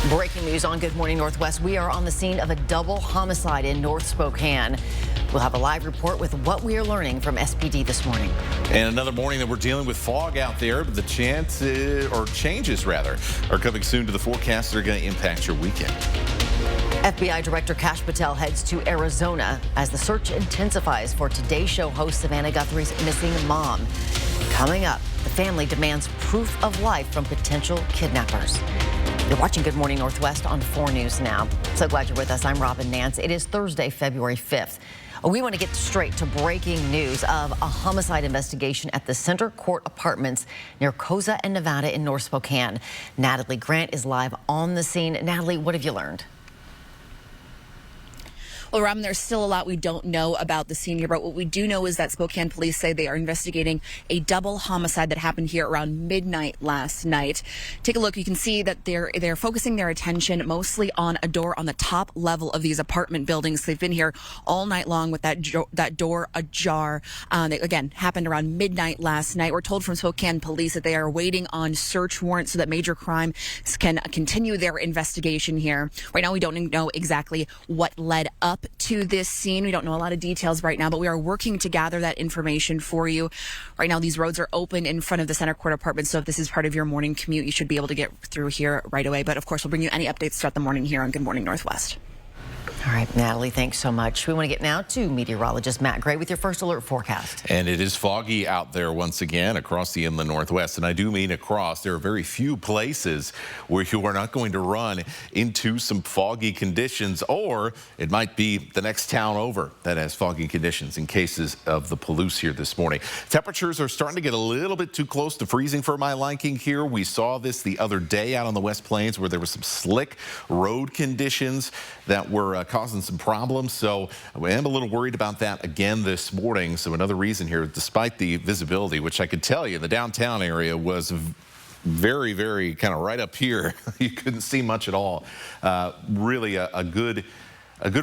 Breaking news on Good Morning Northwest. We are on the scene of a double homicide in North Spokane. We'll have a live report with what we are learning from SPD this morning. And another morning that we're dealing with fog out there, but the changes are coming soon to the forecast that are going to impact your weekend. FBI Director Kash Patel heads to Arizona as the search intensifies for Today Show host Savannah Guthrie's missing mom. Coming up, the family demands proof of life from potential kidnappers. You're watching Good Morning Northwest on 4 News Now. So glad you're with us. I'm Robin Nance. It is Thursday, February 5th. We want to get straight to breaking news of a homicide investigation at the Center Court Apartments near Koza and Nevada in North Spokane. Natalie Grant is live on the scene. Natalie, what have you learned? Well, Robin, there's still a lot we don't know about the scene here, but what we do know is that Spokane police say they are investigating a double homicide that happened here around midnight last night. Take a look. You can see that they're focusing their attention mostly on a door on the top level of these apartment buildings. They've been here all night long with that door ajar. That, again, happened around midnight last night. We're told from Spokane police that they are waiting on search warrants so that Major Crime can continue their investigation here. Right now, we don't know exactly what led up to this scene. We don't know a lot of details right now, but we are working to gather that information for you. Right now, these roads are open in front of the Center Court Apartments, so if this is part of your morning commute, you should be able to get through here right away. But of course, we'll bring you any updates throughout the morning here on Good Morning Northwest. All right, Natalie, thanks so much. We want to get now to meteorologist Matt Gray with your first alert forecast. And it is foggy out there once again across the inland Northwest. And I do mean across. There are very few places where you are not going to run into some foggy conditions, or it might be the next town over that has foggy conditions in cases of the Palouse here this morning. Temperatures are starting to get a little bit too close to freezing for my liking here. We saw this the other day out on the West Plains where there was some slick road conditions that were causing some problems. So I am a little worried about that again this morning. So another reason here, despite the visibility, which I could tell you the downtown area was very, very kind of right up here. You couldn't see much at all. Really a good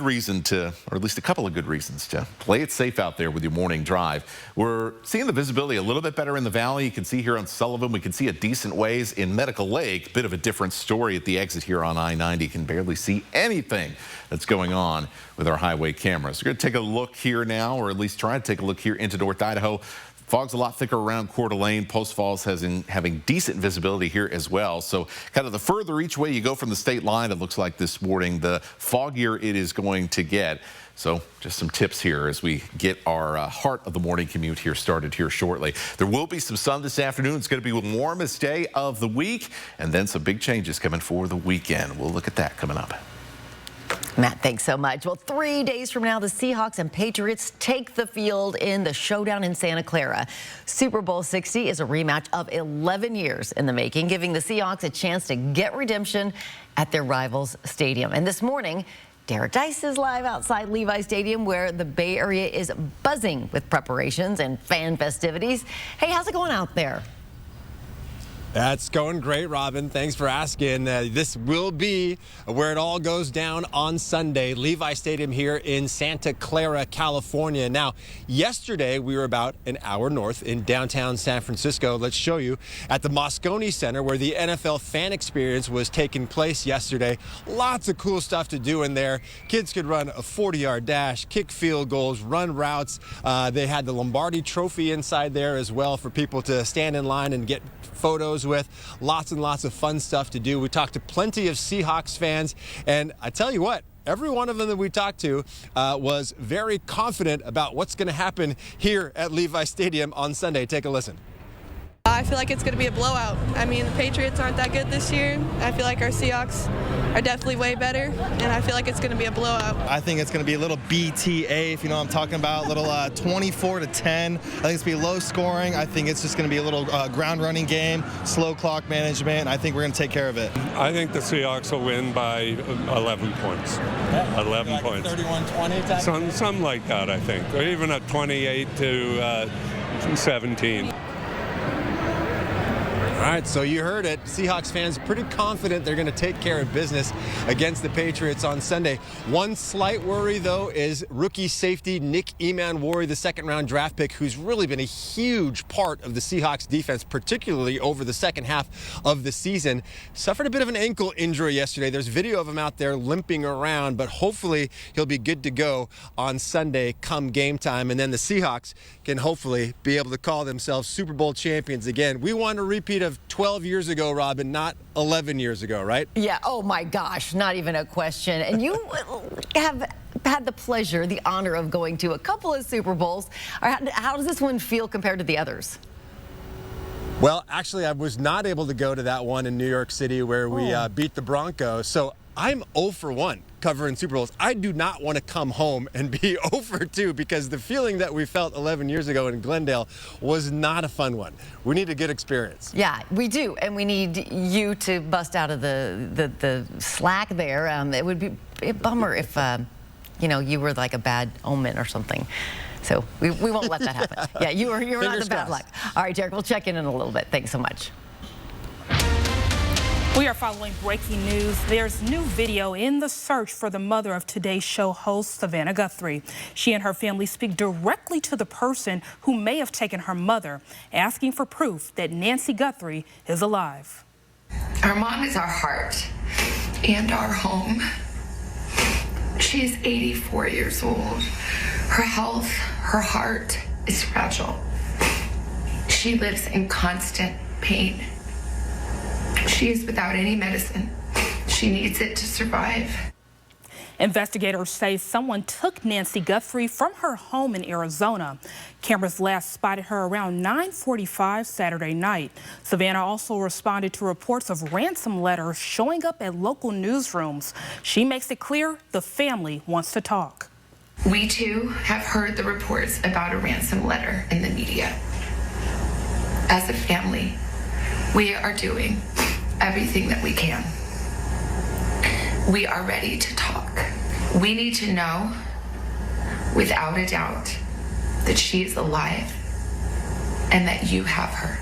reason to, or at least a couple of good reasons to play it safe out there with your morning drive. We're seeing the visibility a little bit better in the valley. You can see here on Sullivan, we can see a decent ways in Medical Lake. Bit of a different story at the exit here on I-90. You can barely see anything that's going on with our highway cameras. We're going to take a look here now, or at least try to take a look here into North Idaho. Fog's a lot thicker around Coeur d'Alene. Post Falls having decent visibility here as well. So kind of the further each way you go from the state line, it looks like this morning, the foggier it is going to get. So just some tips here as we get our heart of the morning commute here started here shortly. There will be some sun this afternoon. It's going to be the warmest day of the week, and then some big changes coming for the weekend. We'll look at that coming up. Matt, thanks so much. Well, 3 days from now, the Seahawks and Patriots take the field in the showdown in Santa Clara. Super Bowl 60 is a rematch of 11 years in the making, giving the Seahawks a chance to get redemption at their rivals' stadium. And this morning, Derek Dice is live outside Levi Stadium, where the Bay Area is buzzing with preparations and fan festivities. Hey, how's it going out there? That's going great, Robin. Thanks for asking. This will be where it all goes down on Sunday, Levi Stadium here in Santa Clara, California. Now, yesterday we were about an hour north in downtown San Francisco. Let's show you at the Moscone Center where the NFL fan experience was taking place yesterday. Lots of cool stuff to do in there. Kids could run a 40-yard dash, kick field goals, run routes. They had the Lombardi Trophy inside there as well for people to stand in line and get photos with. Lots and lots of fun stuff to do. We talked to plenty of Seahawks fans, and I tell you what, every one of them that we talked to was very confident about what's going to happen here at Levi Stadium on Sunday. Take a listen. I feel like it's going to be a blowout. I mean, the Patriots aren't that good this year. I feel like our Seahawks are definitely way better, and I feel like it's going to be a blowout. I think it's going to be a little BTA, if you know what I'm talking about, a little 24-10. I think it's going to be low scoring. I think it's just going to be a little ground running game, slow clock management, and I think we're going to take care of it. I think the Seahawks will win by 11 points. Yeah. 11 points. 31-20? Something like that, I think. Or even a 28-17. right, so you heard it. Seahawks fans pretty confident they're going to take care of business against the Patriots on Sunday. One slight worry, though, is rookie safety Nick Emanwori, the second-round draft pick, who's really been a huge part of the Seahawks defense, particularly over the second half of the season. Suffered a bit of an ankle injury yesterday. There's video of him out there limping around, but hopefully he'll be good to go on Sunday come game time. And then the Seahawks can hopefully be able to call themselves Super Bowl champions again. We want a repeat of 12 years ago, Robin, not 11 years ago, right? Yeah, oh my gosh, not even a question. And you have had the pleasure, the honor of going to a couple of Super Bowls. How does this one feel compared to the others? Well, actually, I was not able to go to that one in New York City where we beat the Broncos. So I'm 0 for 1 covering Super Bowls. I do not want to come home and be 0 for 2 because the feeling that we felt 11 years ago in Glendale was not a fun one. We need a good experience. Yeah, we do, and we need you to bust out of the slack there. It would be a bummer if you know, you were like a bad omen or something. So we won't let that happen. Yeah, you were not the bad luck. All right, Derek, we'll check in a little bit. Thanks so much. We are following breaking news. There's new video in the search for the mother of Today's Show host, Savannah Guthrie. She and her family speak directly to the person who may have taken her mother, asking for proof that Nancy Guthrie is alive. Our mom is our heart and our home. She's 84 years old. Her health, her heart is fragile. She lives in constant pain. She is without any medicine. She needs it to survive. Investigators say someone took Nancy Guthrie from her home in Arizona. Cameras last spotted her around 9:45 Saturday night. Savannah also responded to reports of ransom letters showing up at local newsrooms. She makes it clear the family wants to talk. We too have heard the reports about a ransom letter in the media. As a family, we are doing everything that we can. We are ready to talk. We need to know, without a doubt, that she is alive and that you have her.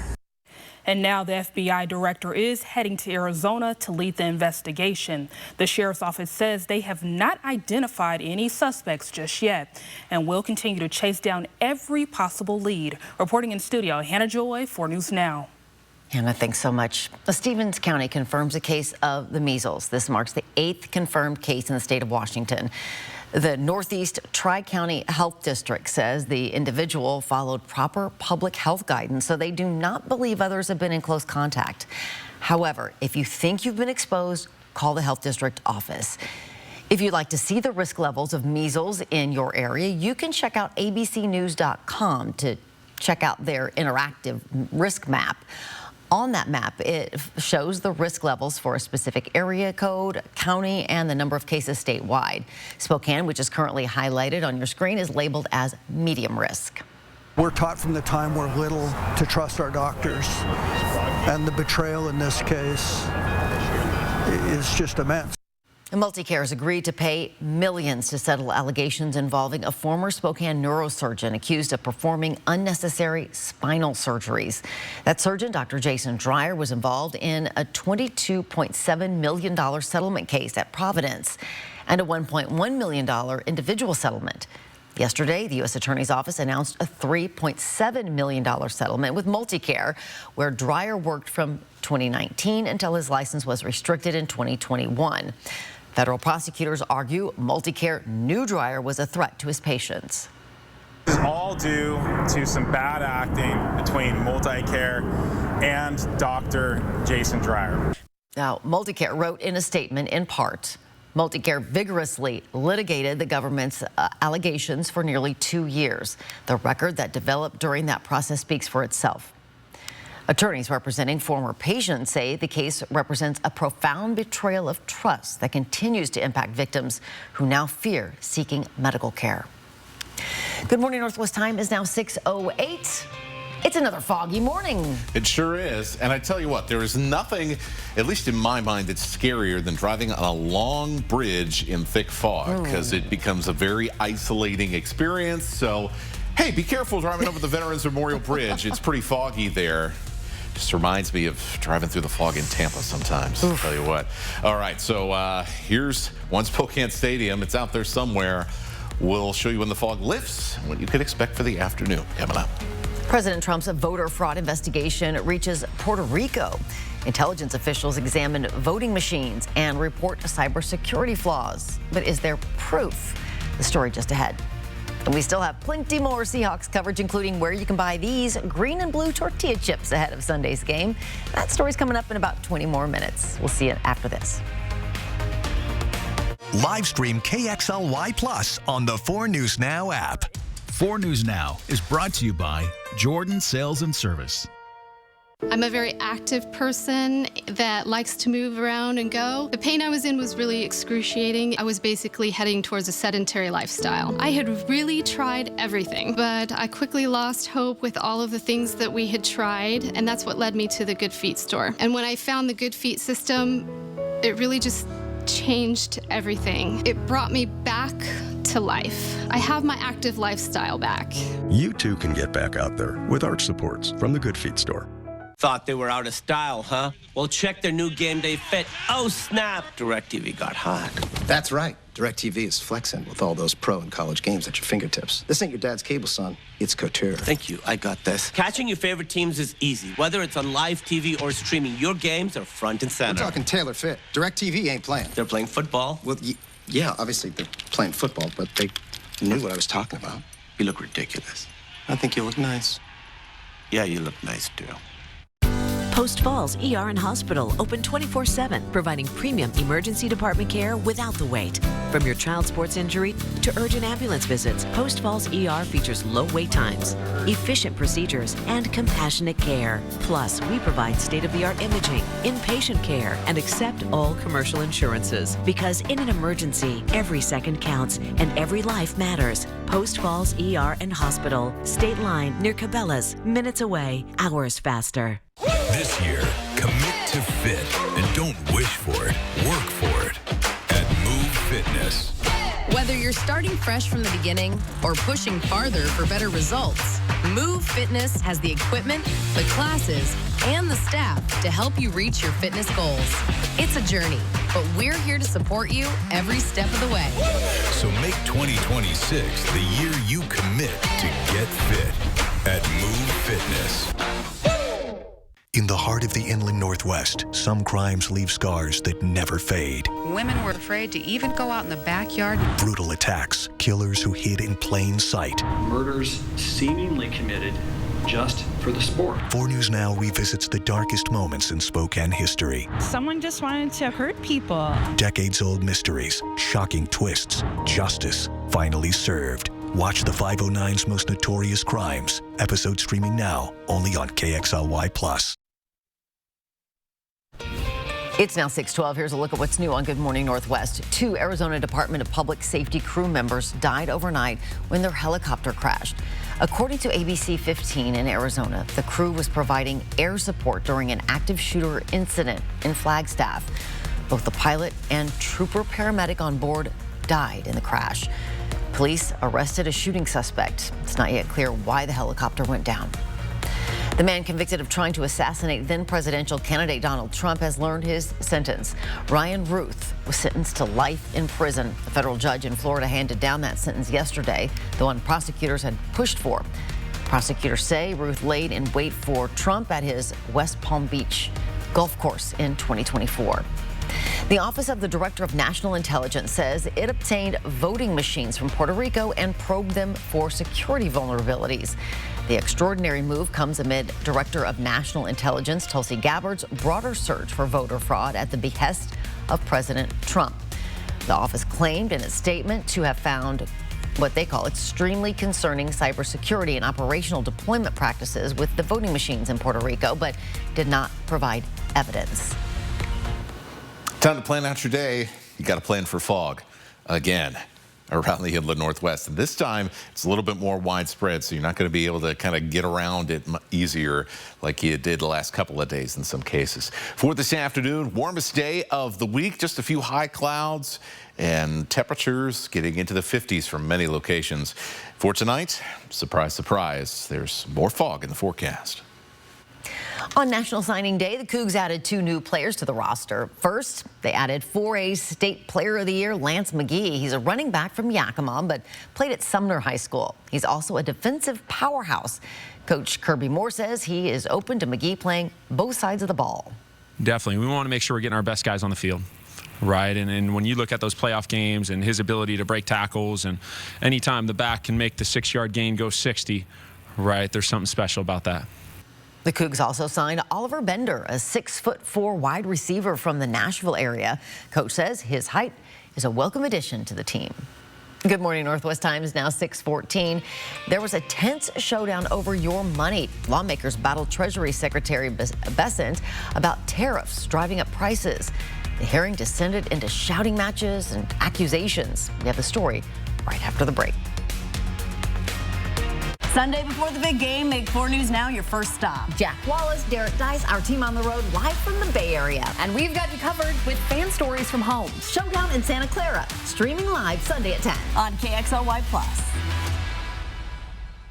And now the FBI director is heading to Arizona to lead the investigation. The sheriff's office says they have not identified any suspects just yet and will continue to chase down every possible lead. Reporting in studio, Hannah Joy, 4 News Now. Hannah, thanks so much. Stevens County confirms a case of the measles. This marks the 8th confirmed case in the state of Washington. The Northeast Tri-County Health District says the individual followed proper public health guidance, so they do not believe others have been in close contact. However, if you think you've been exposed, call the health district office. If you'd like to see the risk levels of measles in your area, you can check out abcnews.com to check out their interactive risk map. On that map, it shows the risk levels for a specific area code, county, and the number of cases statewide. Spokane, which is currently highlighted on your screen, is labeled as medium risk. We're taught from the time we're little to trust our doctors, and the betrayal in this case is just immense. MultiCare has agreed to pay millions to settle allegations involving a former Spokane neurosurgeon accused of performing unnecessary spinal surgeries. That surgeon, Dr. Jason Dreyer, was involved in a $22.7 million settlement case at Providence and a $1.1 million individual settlement. Yesterday, the U.S. Attorney's Office announced a $3.7 million settlement with MultiCare, where Dreyer worked from 2019 until his license was restricted in 2021. Federal prosecutors argue MultiCare knew Dreyer was a threat to his patients. This is all due to some bad acting between MultiCare and Dr. Jason Dreyer. Now, MultiCare wrote in a statement, in part, MultiCare vigorously litigated the government's allegations for nearly 2 years. The record that developed during that process speaks for itself. Attorneys representing former patients say the case represents a profound betrayal of trust that continues to impact victims who now fear seeking medical care. Good morning, Northwest time is now 6:08. It's another foggy morning. It sure is. And I tell you what, there is nothing, at least in my mind, that's scarier than driving on a long bridge in thick fog, because it becomes a very isolating experience. So, hey, be careful driving over the Veterans Memorial Bridge. It's pretty foggy there. Just reminds me of driving through the fog in Tampa sometimes. I'll tell you what. All right, so here's One Spokane Stadium. It's out there somewhere. We'll show you when the fog lifts and what you could expect for the afternoon. Coming up. President Trump's voter fraud investigation reaches Puerto Rico. Intelligence officials examine voting machines and report cybersecurity flaws. But is there proof? The story just ahead. And we still have plenty more Seahawks coverage, including where you can buy these green and blue tortilla chips ahead of Sunday's game. That story's coming up in about 20 more minutes. We'll see you after this. Live stream KXLY Plus on the 4 News Now app. 4 News Now is brought to you by Jordan Sales and Service. I'm a very active person that likes to move around and go. The pain I was in was really excruciating. I was basically heading towards a sedentary lifestyle. I had really tried everything, but I quickly lost hope with all of the things that we had tried, and that's what led me to the Good Feet store. And when I found the Good Feet system, it really just changed everything. It brought me back to life. I have my active lifestyle back. You too can get back out there with arch supports from the Good Feet store. Thought they were out of style, huh? Well, check their new game day fit. Oh, snap! DirecTV got hot. That's right. DirecTV is flexing with all those pro and college games at your fingertips. This ain't your dad's cable, son. It's couture. Thank you. I got this. Catching your favorite teams is easy. Whether it's on live TV or streaming, your games are front and center. We're talking tailor fit. DirecTV ain't playing. They're playing football. Well, yeah, obviously they're playing football, but they knew what I was talking about. You look ridiculous. I think you look nice. Yeah, you look nice, too. Post Falls ER and Hospital, open 24/7, providing premium emergency department care without the wait. From your child sports injury to urgent ambulance visits, Post Falls ER features low wait times, efficient procedures, and compassionate care. Plus, we provide state-of-the-art imaging, inpatient care, and accept all commercial insurances. Because in an emergency, every second counts and every life matters. Post Falls ER and Hospital, State Line near Cabela's, minutes away, hours faster. This year, commit to fit and don't wish for it, work for it at Move Fitness. Whether you're starting fresh from the beginning or pushing farther for better results, Move Fitness has the equipment, the classes, and the staff to help you reach your fitness goals. It's a journey, but we're here to support you every step of the way. So make 2026 the year you commit to get fit at Move Fitness. In the heart of the inland Northwest, some crimes leave scars that never fade. Women were afraid to even go out in the backyard. Brutal attacks, killers who hid in plain sight. Murders seemingly committed just for the sport. 4 News Now revisits the darkest moments in Spokane history. Someone just wanted to hurt people. Decades-old mysteries, shocking twists, justice finally served. Watch the 509's most notorious crimes. Episode streaming now, only on KXLY Plus. It's now 6:12. Here's a look at what's new on Good Morning Northwest. 2 Arizona Department of Public Safety crew members died overnight when their helicopter crashed. According to ABC 15 in Arizona, the crew was providing air support during an active shooter incident in Flagstaff. Both the pilot and trooper paramedic on board died in the crash. Police arrested a shooting suspect. It's not yet clear why the helicopter went down. The man convicted of trying to assassinate then presidential candidate Donald Trump has learned his sentence. Ryan Ruth was sentenced to life in prison. A federal judge in Florida handed down that sentence yesterday, the one prosecutors had pushed for. Prosecutors say Ruth laid in wait for Trump at his West Palm Beach golf course in 2024. The Office of the Director of National Intelligence says it obtained voting machines from Puerto Rico and probed them for security vulnerabilities. The extraordinary move comes amid Director of National Intelligence Tulsi Gabbard's broader search for voter fraud at the behest of President Trump. The office claimed in its statement to have found what they call extremely concerning cybersecurity and operational deployment practices with the voting machines in Puerto Rico, but did not provide evidence. Time to plan out your day. You got to plan for fog again around the inland Northwest. And this time it's a little bit more widespread, so you're not going to be able to kind of get around it easier like you did the last couple of days in some cases. For this afternoon, warmest day of the week, just a few high clouds and temperatures getting into the 50s from many locations. For tonight, surprise, surprise, there's more fog in the forecast. On National Signing Day, the Cougs added 2 new players to the roster. First, they added 4A State Player of the Year Lance McGee. He's a running back from Yakima, but played at Sumner High School. He's also a defensive powerhouse. Coach Kirby Moore says he is open to McGee playing both sides of the ball. Definitely. We want to make sure we're getting our best guys on the field. Right, and when you look at those playoff games and his ability to break tackles, and anytime the back can make the 6-yard gain go 60, right, there's something special about that. The Cougs also signed Oliver Bender, a 6'4" wide receiver from the Nashville area. Coach says his height is a welcome addition to the team. Good morning, Northwest Time is now 6:14. There was a tense showdown over your money. Lawmakers battled Treasury Secretary Bessent about tariffs driving up prices. The hearing descended into shouting matches and accusations. We have the story right after the break. Sunday before the big game, make 4 News Now your first stop. Jack Wallace, Derek Dice, our team on the road live from the Bay Area. And we've got you covered with fan stories from home. Showdown in Santa Clara, streaming live Sunday at 10 on KXLY+.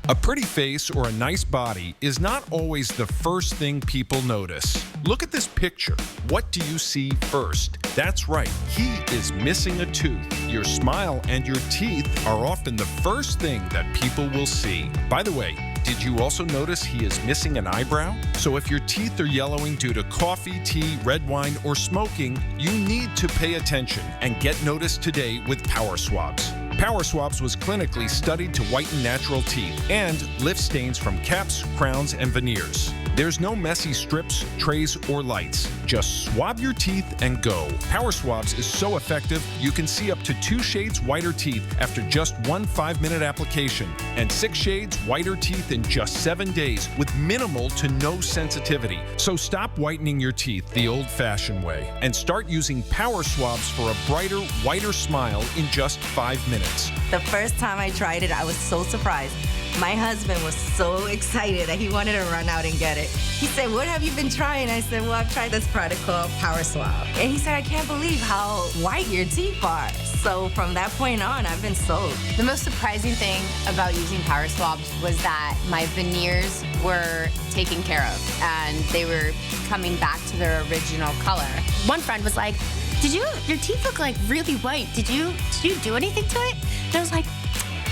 A pretty face or a nice body is not always the first thing people notice. Look at this picture. What do you see first? That's right, he is missing a tooth. Your smile and your teeth are often the first thing that people will see. By the way, did you also notice he is missing an eyebrow? So if your teeth are yellowing due to coffee, tea, red wine, or smoking, you need to pay attention and get noticed today with Power Swabs. Power Swabs was clinically studied to whiten natural teeth and lift stains from caps, crowns, and veneers. There's no messy strips, trays, or lights. Just swab your teeth and go. Power Swabs is so effective, you can see up to 2 shades whiter teeth after just 1 5-minute application, and 6 shades whiter teeth in just 7 days with minimal to no sensitivity. So stop whitening your teeth the old-fashioned way and start using Power Swabs for a brighter, whiter smile in just 5 minutes. The first time I tried it, I was so surprised. My husband was so excited that he wanted to run out and get it. He said, "What have you been trying?" I said, "Well, I've tried this product called Power Swab." And he said, "I can't believe how white your teeth are." So from that point on, I've been sold. The most surprising thing about using Power Swabs was that my veneers were taken care of and they were coming back to their original color. One friend was like, your teeth look like really white. Did you do anything to it?" And I was like,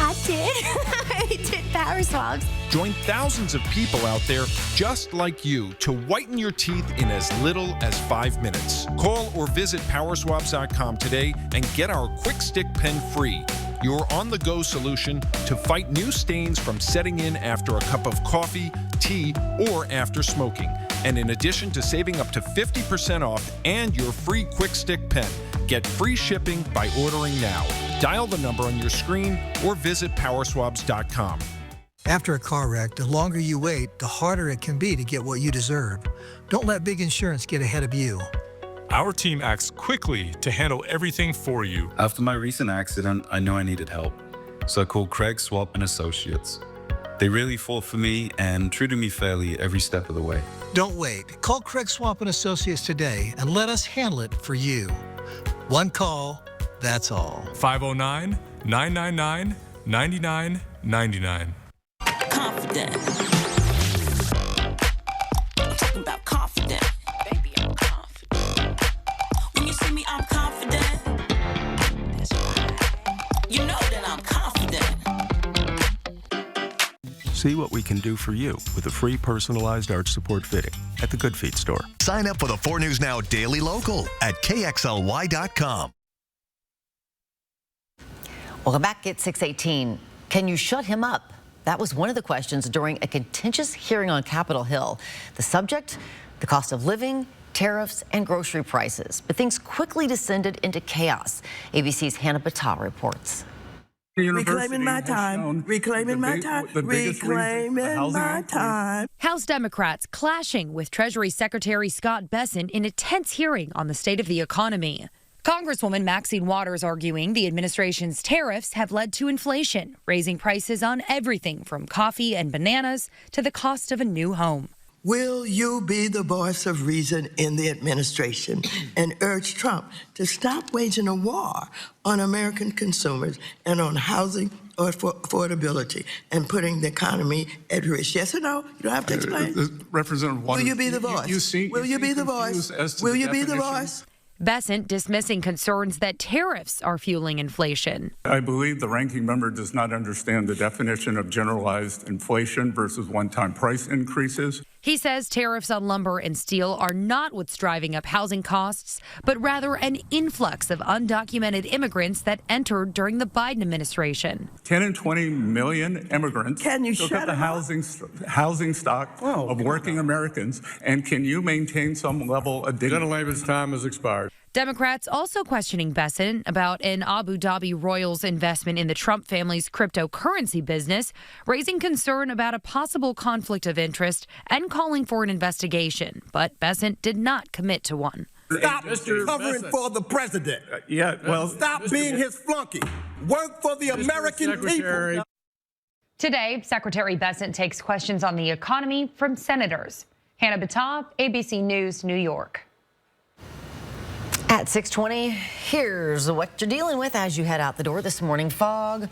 I did. I did Power Swabs. Join thousands of people out there just like you to whiten your teeth in as little as 5 minutes. Call or visit powerswabs.com today and get our Quick Stick Pen free. Your on-the-go solution to fight new stains from setting in after a cup of coffee, tea, or after smoking. And in addition to saving up to 50% off and your free Quick Stick Pen, get free shipping by ordering now. Dial the number on your screen or visit powerswabs.com. After a car wreck, the longer you wait, the harder it can be to get what you deserve. Don't let big insurance get ahead of you. Our team acts quickly to handle everything for you. After my recent accident, I knew I needed help, so I called Craig Swap & Associates. They really fought for me and treated me fairly every step of the way. Don't wait. Call Craig Swap & Associates today and let us handle it for you. One call, that's all. 509-999-9999. Confident. I'm talking about confident. Baby, I'm confident. When you see me, I'm confident. That's right. You know that I'm confident. See what we can do for you with a free personalized arch support fitting at the Good Feet store. Sign up for the 4 News Now Daily Local at KXLY.com. Welcome back at 6:18. Can you shut him up? That was one of the questions during a contentious hearing on Capitol Hill. The subject, the cost of living, tariffs, and grocery prices. But things quickly descended into chaos. ABC's Hannah Battah reports. Reclaiming my time, reclaiming my time, reclaiming my time. House Democrats clashing with Treasury Secretary Scott Bessent in a tense hearing on the state of the economy. Congresswoman Maxine Waters arguing the administration's tariffs have led to inflation, raising prices on everything from coffee and bananas to the cost of a new home. Will you be the voice of reason in the administration and urge Trump to stop waging a war on American consumers and on housing or for affordability and putting the economy at risk? Yes or no? You don't have to explain. Representative Waters, will you be the voice? Will you be the voice? Will you be the voice? Bessent dismissing concerns that tariffs are fueling inflation. I believe the ranking member does not understand the definition of generalized inflation versus one-time price increases. He says tariffs on lumber and steel are not what's driving up housing costs, but rather an influx of undocumented immigrants that entered during the Biden administration. 10 and 20 million immigrants took up the housing stock of working Americans, and can you maintain some level of dignity? Gentleman's time has expired. Democrats also questioning Bessent about an Abu Dhabi Royals investment in the Trump family's cryptocurrency business, raising concern about a possible conflict of interest and calling for an investigation. But Bessent did not commit to one. Stop covering for the president. Stop being his flunky. Work for the American people. Today, Secretary Bessent takes questions on the economy from senators. Hannah Battah, ABC News, New York. At 6:20, here's what you're dealing with as you head out the door this morning. Fog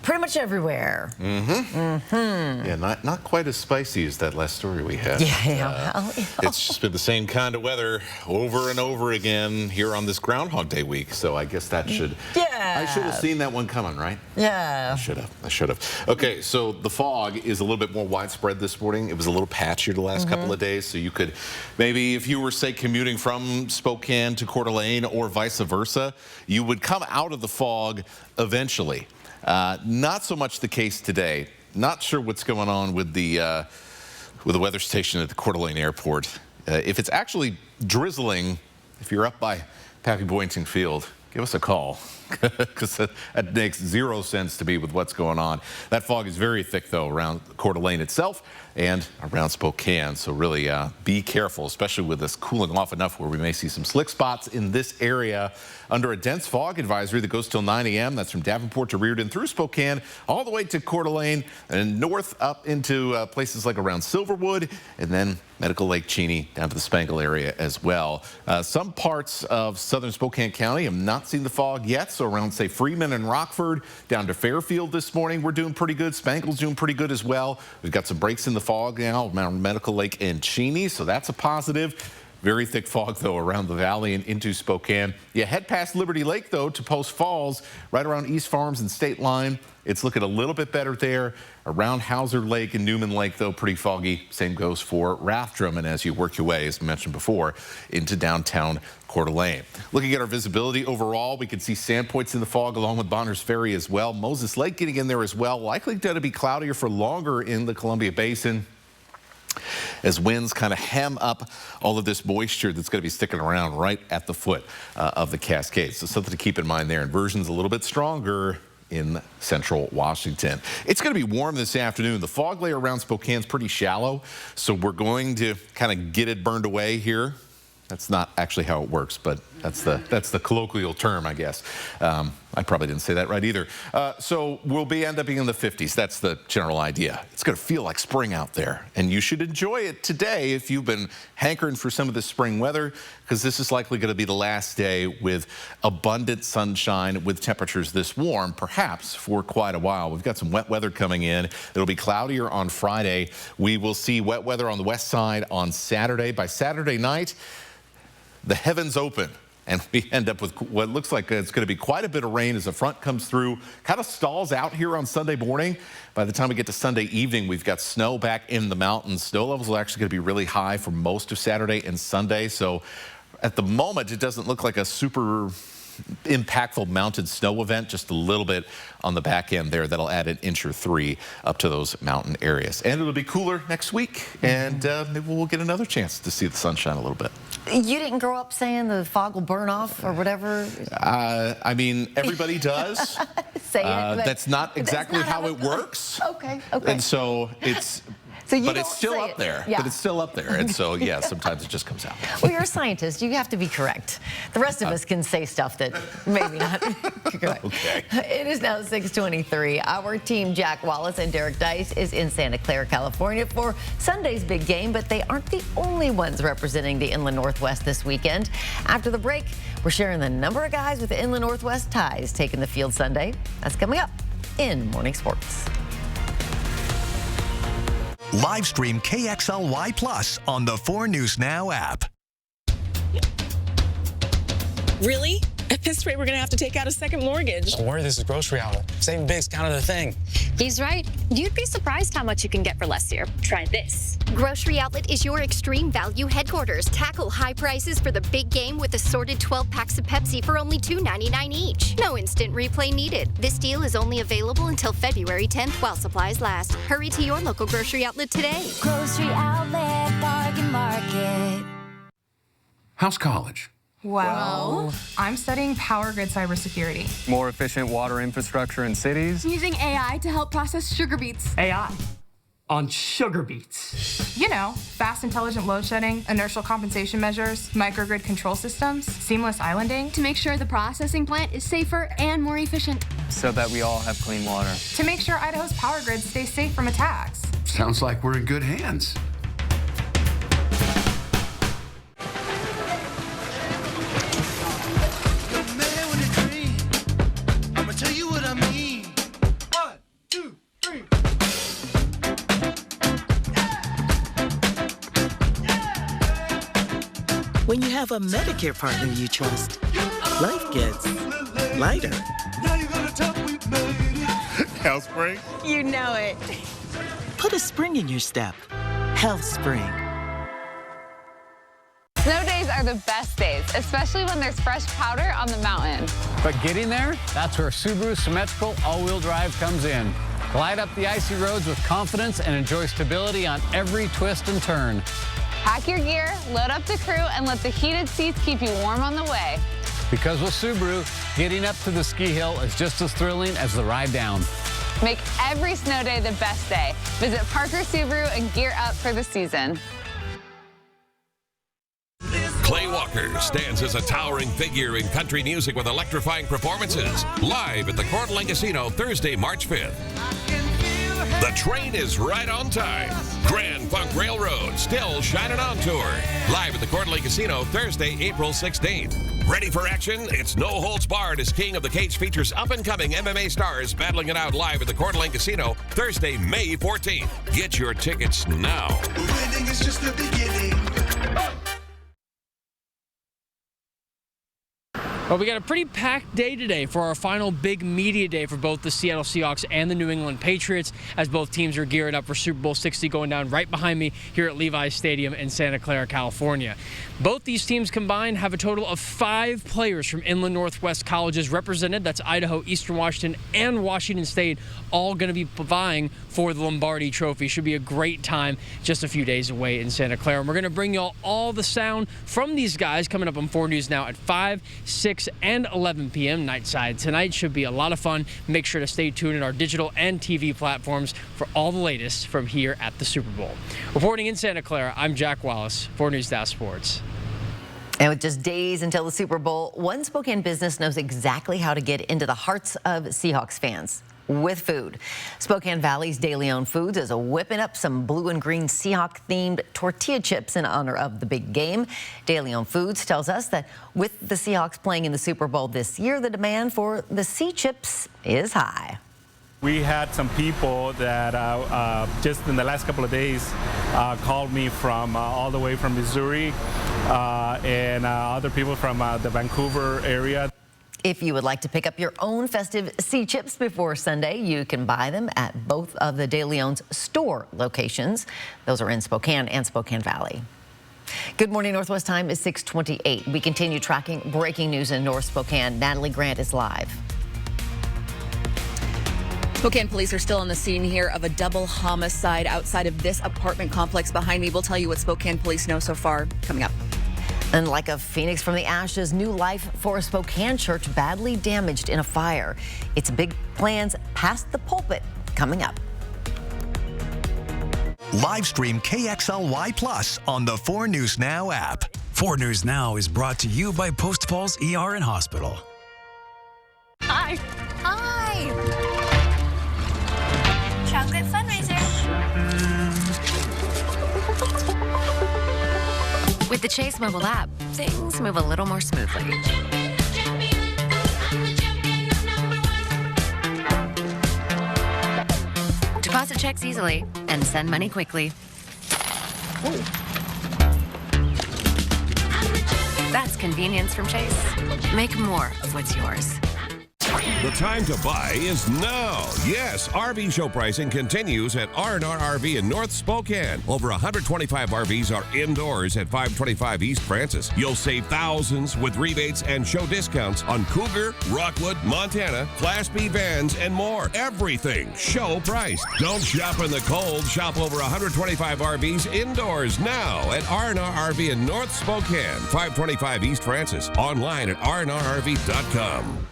pretty much everywhere. Yeah, not quite as spicy as that last story we had. It's just been the same kind of weather over and over again here on this Groundhog Day week. So I guess that should. I should have seen that one coming, right? Yeah. I should have. Okay, so the fog is a little bit more widespread this morning. It was a little patchier the last couple of days. So you could maybe, if you were, say, commuting from Spokane to Coeur d'Alene or vice versa, you would come out of the fog eventually. Not so much the case today. Not sure what's going on with the weather station at the Coeur d'Alene Airport. If it's actually drizzling, if you're up by Pappy Boynton Field, give us a call, because that makes zero sense to me with what's going on. That fog is very thick, though, around Coeur d'Alene itself and around Spokane. So really be careful, especially with this cooling off enough where we may see some slick spots in this area under a dense fog advisory that goes till 9 a.m. That's from Davenport to Reardon through Spokane, all the way to Coeur d'Alene and north up into places like around Silverwood, and then Medical Lake Cheney down to the Spangle area as well. Some parts of southern Spokane County have not seen the fog yet, so around, say, Freeman and Rockford down to Fairfield this morning, we're doing pretty good. Spangle's doing pretty good as well. We've got some breaks in the fog now around Medical Lake and Cheney, so that's a positive. Very thick fog, though, around the valley and into Spokane. You head past Liberty Lake, though, to Post Falls, right around East Farms and State Line. It's looking a little bit better there. Around Hauser Lake and Newman Lake, though, pretty foggy. Same goes for Rathdrum. And as you work your way, as mentioned before, into downtown Coeur d'Alene. Looking at our visibility overall, we can see Sandpoint's in the fog along with Bonners Ferry as well. Moses Lake getting in there as well. Likely going to be cloudier for longer in the Columbia Basin, as winds kind of hem up all of this moisture that's going to be sticking around right at the foot of the Cascades. So something to keep in mind there. Inversion's a little bit stronger in central Washington. It's going to be warm this afternoon. The fog layer around Spokane's pretty shallow, so we're going to kind of get it burned away here. That's not actually how it works, but that's the colloquial term, I guess. I probably didn't say that right either. So we'll end up being in the 50s. That's the general idea. It's going to feel like spring out there, and you should enjoy it today if you've been hankering for some of this spring weather, because this is likely going to be the last day with abundant sunshine with temperatures this warm, perhaps for quite a while. We've got some wet weather coming in. It'll be cloudier on Friday. We will see wet weather on the west side on Saturday. By Saturday night, the heavens open, and we end up with what looks like it's going to be quite a bit of rain as the front comes through, kind of stalls out here on Sunday morning. By the time we get to Sunday evening, we've got snow back in the mountains. Snow levels are actually going to be really high for most of Saturday and Sunday. So at the moment, it doesn't look like a super impactful mounted snow event, just a little bit on the back end there. That'll add an inch or 3 up to those mountain areas. And it'll be cooler next week, and maybe we'll get another chance to see the sunshine a little bit. You didn't grow up saying the fog will burn off or whatever? I mean, everybody does. Say it. That's not exactly how it works. Okay. And so it's... but it's still up there. Yeah. But it's still up there. And so, yeah, sometimes it just comes out. Well, you're a scientist. You have to be correct. The rest of us can say stuff that maybe not correct. Okay. It is now 6:23. Our team, Jack Wallace and Derek Dice, is in Santa Clara, California for Sunday's big game, but they aren't the only ones representing the Inland Northwest this weekend. After the break, we're sharing the number of guys with Inland Northwest ties taking the field Sunday. That's coming up. in Morning Sports. Live stream KXLY Plus on the 4 News Now app. Really? At this rate, we're going to have to take out a second mortgage. Don't worry, this is Grocery Outlet. Saving big's kind of the thing. He's right. You'd be surprised how much you can get for less here. Try this. Grocery Outlet is your extreme value headquarters. Tackle high prices for the big game with assorted 12 packs of Pepsi for only $2.99 each. No instant replay needed. This deal is only available until February 10th while supplies last. Hurry to your local Grocery Outlet today. Grocery Outlet Bargain Market. How's college? Well, I'm studying power grid cybersecurity. More efficient water infrastructure in cities. Using AI to help process sugar beets. AI on sugar beets. You know, fast intelligent load shedding, inertial compensation measures, microgrid control systems, seamless islanding. To make sure the processing plant is safer and more efficient. So that we all have clean water. To make sure Idaho's power grid stays safe from attacks. Sounds like we're in good hands. When you have a Medicare partner you trust, life gets lighter. Health Spring? You know it. Put a spring in your step. Health Spring. Snow days are the best days, especially when there's fresh powder on the mountain. But getting there, that's where Subaru Symmetrical All-Wheel Drive comes in. Glide up the icy roads with confidence and enjoy stability on every twist and turn. Pack your gear, load up the crew, and let the heated seats keep you warm on the way. Because with Subaru, getting up to the ski hill is just as thrilling as the ride down. Make every snow day the best day. Visit Parker Subaru and gear up for the season. Clay Walker stands as a towering figure in country music with electrifying performances. Live at the Coeur d'Alene Casino Thursday, March 5th. The train is right on time. Grand Funk Railroad still shining on tour. Live at the Coeur d'Alene Casino Thursday, April 16th. Ready for action? It's no holds barred as King of the Cage features up-and-coming MMA stars battling it out live at the Coeur d'Alene Casino Thursday, May 14th. Get your tickets now. Winning is just the beginning. Well, we got a pretty packed day today for our final big media day for both the Seattle Seahawks and the New England Patriots, as both teams are gearing up for Super Bowl 60 going down right behind me here at Levi's Stadium in Santa Clara, California. Both these teams combined have a total of 5 players from Inland Northwest colleges represented. That's Idaho, Eastern Washington, and Washington State, all going to be vying for the Lombardi Trophy. Should be a great time just a few days away in Santa Clara. And we're going to bring y'all all the sound from these guys coming up on 4 News Now at 5, 6, and 11 p.m. Nightside tonight. Should be a lot of fun. Make sure to stay tuned in our digital and TV platforms for all the latest from here at the Super Bowl. Reporting in Santa Clara, I'm Jack Wallace, 4 News Now Sports. And with just days until the Super Bowl, one Spokane business knows exactly how to get into the hearts of Seahawks fans. With food. Spokane Valley's De Leon Foods is whipping up some blue and green Seahawk-themed tortilla chips in honor of the big game. De Leon Foods tells us that with the Seahawks playing in the Super Bowl this year, the demand for the sea chips is high. We had some people that just in the last couple of days called me from all the way from Missouri and other people from the Vancouver area. If you would like to pick up your own festive sea chips before Sunday, you can buy them at both of the De Leon's store locations. Those are in Spokane and Spokane Valley. Good morning, Northwest time is 6:28. We continue tracking breaking news in North Spokane. Natalie Grant is live. Spokane police are still on the scene here of a double homicide outside of this apartment complex behind me. We'll tell you what Spokane police know so far coming up. And like a phoenix from the ashes, new life for a Spokane church badly damaged in a fire. Its big plans past the pulpit coming up. Live stream KXLY Plus on the 4 News Now app. 4 News Now is brought to you by Post Falls ER and Hospital. Hi. Hi. Chocolate fundraiser. With the Chase mobile app, things move a little more smoothly. deposit checks easily, and send money quickly. That's convenience from Chase. Make more of what's yours. The time to buy is now. Yes, RV show pricing continues at R&R RV in North Spokane. Over 125 RVs are indoors at 525 East Francis. You'll save thousands with rebates and show discounts on Cougar, Rockwood, Montana, Class B vans, and more. Everything show price. Don't shop in the cold. Shop over 125 RVs indoors now at R&R RV in North Spokane, 525 East Francis. Online at rnrrv.com.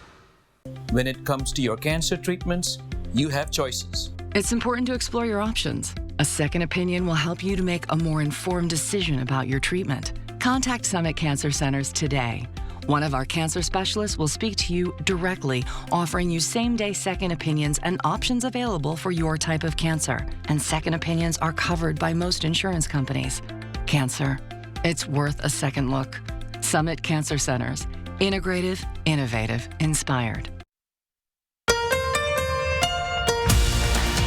When it comes to your cancer treatments, you have choices. It's important to explore your options. A second opinion will help you to make a more informed decision about your treatment. Contact Summit Cancer Centers today. One of our cancer specialists will speak to you directly, offering you same-day second opinions and options available for your type of cancer. And second opinions are covered by most insurance companies. Cancer, it's worth a second look. Summit Cancer Centers. Integrative, innovative, inspired.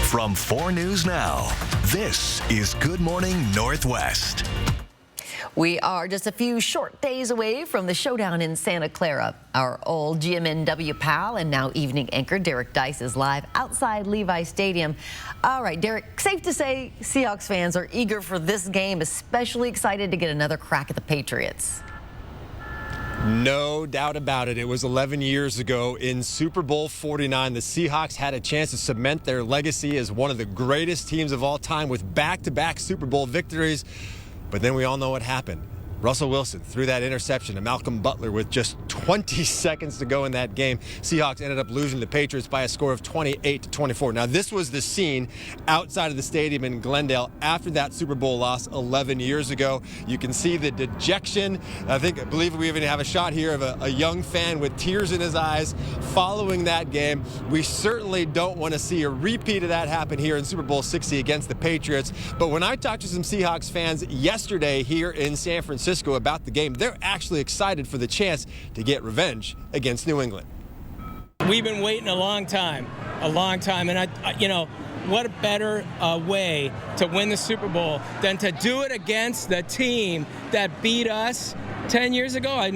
From 4 News Now, this is Good Morning Northwest. We are just a few short days away from the showdown in Santa Clara. Our old GMNW pal and now evening anchor Derek Dice is live outside Levi Stadium. All right, Derek, safe to say Seahawks fans are eager for this game, especially excited to get another crack at the Patriots. No doubt about it. It was 11 years ago in Super Bowl 49. The Seahawks had a chance to cement their legacy as one of the greatest teams of all time with back-to-back Super Bowl victories. But then we all know what happened. Russell Wilson threw that interception to Malcolm Butler with just 20 seconds to go in that game. Seahawks ended up losing the Patriots by a score of 28-24. Now, this was the scene outside of the stadium in Glendale after that Super Bowl loss 11 years ago. You can see the dejection. I believe we even have a shot here of a young fan with tears in his eyes following that game. We certainly don't want to see a repeat of that happen here in Super Bowl 60 against the Patriots. But when I talked to some Seahawks fans yesterday here in San Francisco about the game, they're actually excited for the chance to get revenge against New England. We've been waiting a long time, and I what a better way to win the Super Bowl than to do it against the team that beat us 10 years ago. I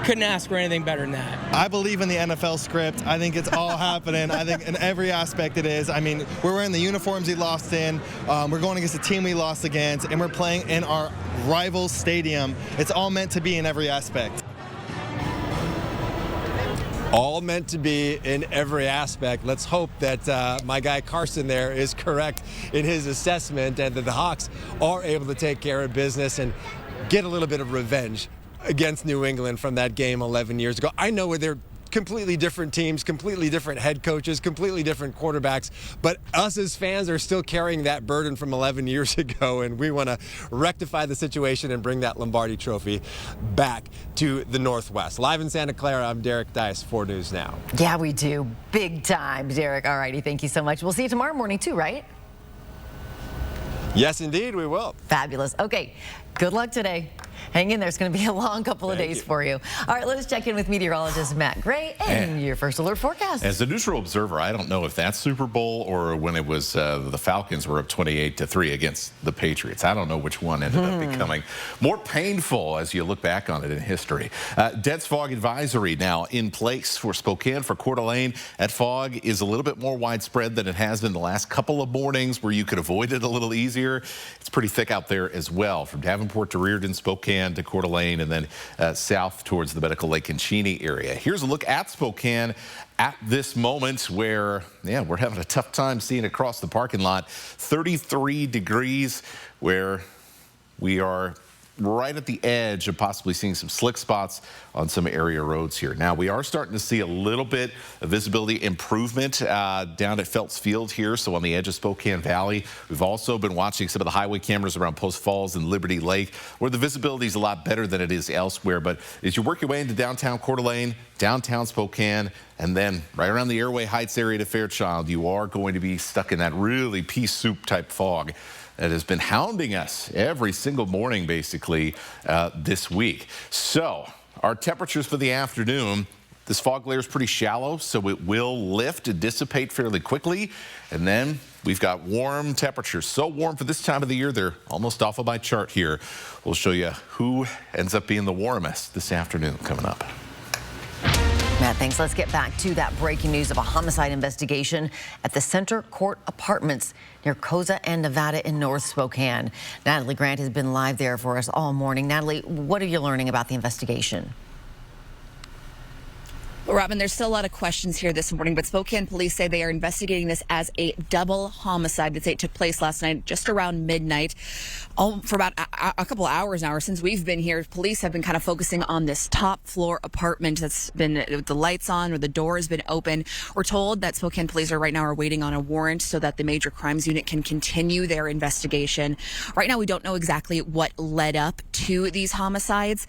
couldn't ask for anything better than that. I believe in the NFL script. I think it's all happening. I think in every aspect it is. I mean, we're wearing the uniforms we lost in. We're going against the team we lost against, and we're playing in our rival stadium. It's all meant to be in every aspect. All meant to be in every aspect. Let's hope that my guy Carson there is correct in his assessment and that the Hawks are able to take care of business and get a little bit of revenge against New England from that game 11 years ago. I know they're completely different teams, completely different head coaches, completely different quarterbacks, but us as fans are still carrying that burden from 11 years ago, and we want to rectify the situation and bring that Lombardi Trophy back to the Northwest. Live in Santa Clara, I'm Derek Dice, 4 News Now. Yeah, we do. Big time, Derek. All righty, thank you so much. We'll see you tomorrow morning too, right? Yes, indeed, we will. Fabulous. Okay, good luck today. Hang in there. It's going to be a long couple of days for you. All right, let's check in with meteorologist Matt Gray and your first alert forecast. As a neutral observer, I don't know if that's Super Bowl or when it was the Falcons were up 28-3 against the Patriots. I don't know which one ended up becoming more painful as you look back on it in history. Dense fog advisory now in place for Spokane, for Coeur d'Alene. That fog is a little bit more widespread than it has been the last couple of mornings where you could avoid it a little easier. It's pretty thick out there as well, from Davenport to Reardon, Spokane to Coeur d'Alene, and then south towards the Medical Lake and Cheney area. Here's a look at Spokane at this moment where, we're having a tough time seeing across the parking lot. 33 degrees, where we are right at the edge of possibly seeing some slick spots on some area roads here. Now, we are starting to see a little bit of visibility improvement down at Phelps Field here, so on the edge of Spokane Valley. We've also been watching some of the highway cameras around Post Falls and Liberty Lake, where the visibility is a lot better than it is elsewhere. But as you work your way into downtown Coeur d'Alene, downtown Spokane, and then right around the Airway Heights area to Fairchild, you are going to be stuck in that really pea soup type fog that has been hounding us every single morning, basically, this week. So our temperatures for the afternoon, this fog layer is pretty shallow, so it will lift and dissipate fairly quickly. And then we've got warm temperatures. So warm for this time of the year, they're almost off of my chart here. We'll show you who ends up being the warmest this afternoon coming up. Matt, thanks. Let's get back to that breaking news of a homicide investigation at the Center Court Apartments near Koza and Nevada in North Spokane. Natalie Grant has been live there for us all morning. Natalie, what are you learning about the investigation? Robin, there's still a lot of questions here this morning, but Spokane police say they are investigating this as a double homicide. They say it took place last night just around midnight. For about a couple of hours now, or since we've been here, police have been kind of focusing on this top floor apartment that's been with the lights on or the door has been open. We're told that Spokane police are right now waiting on a warrant so that the major crimes unit can continue their investigation. Right now, we don't know exactly what led up to these homicides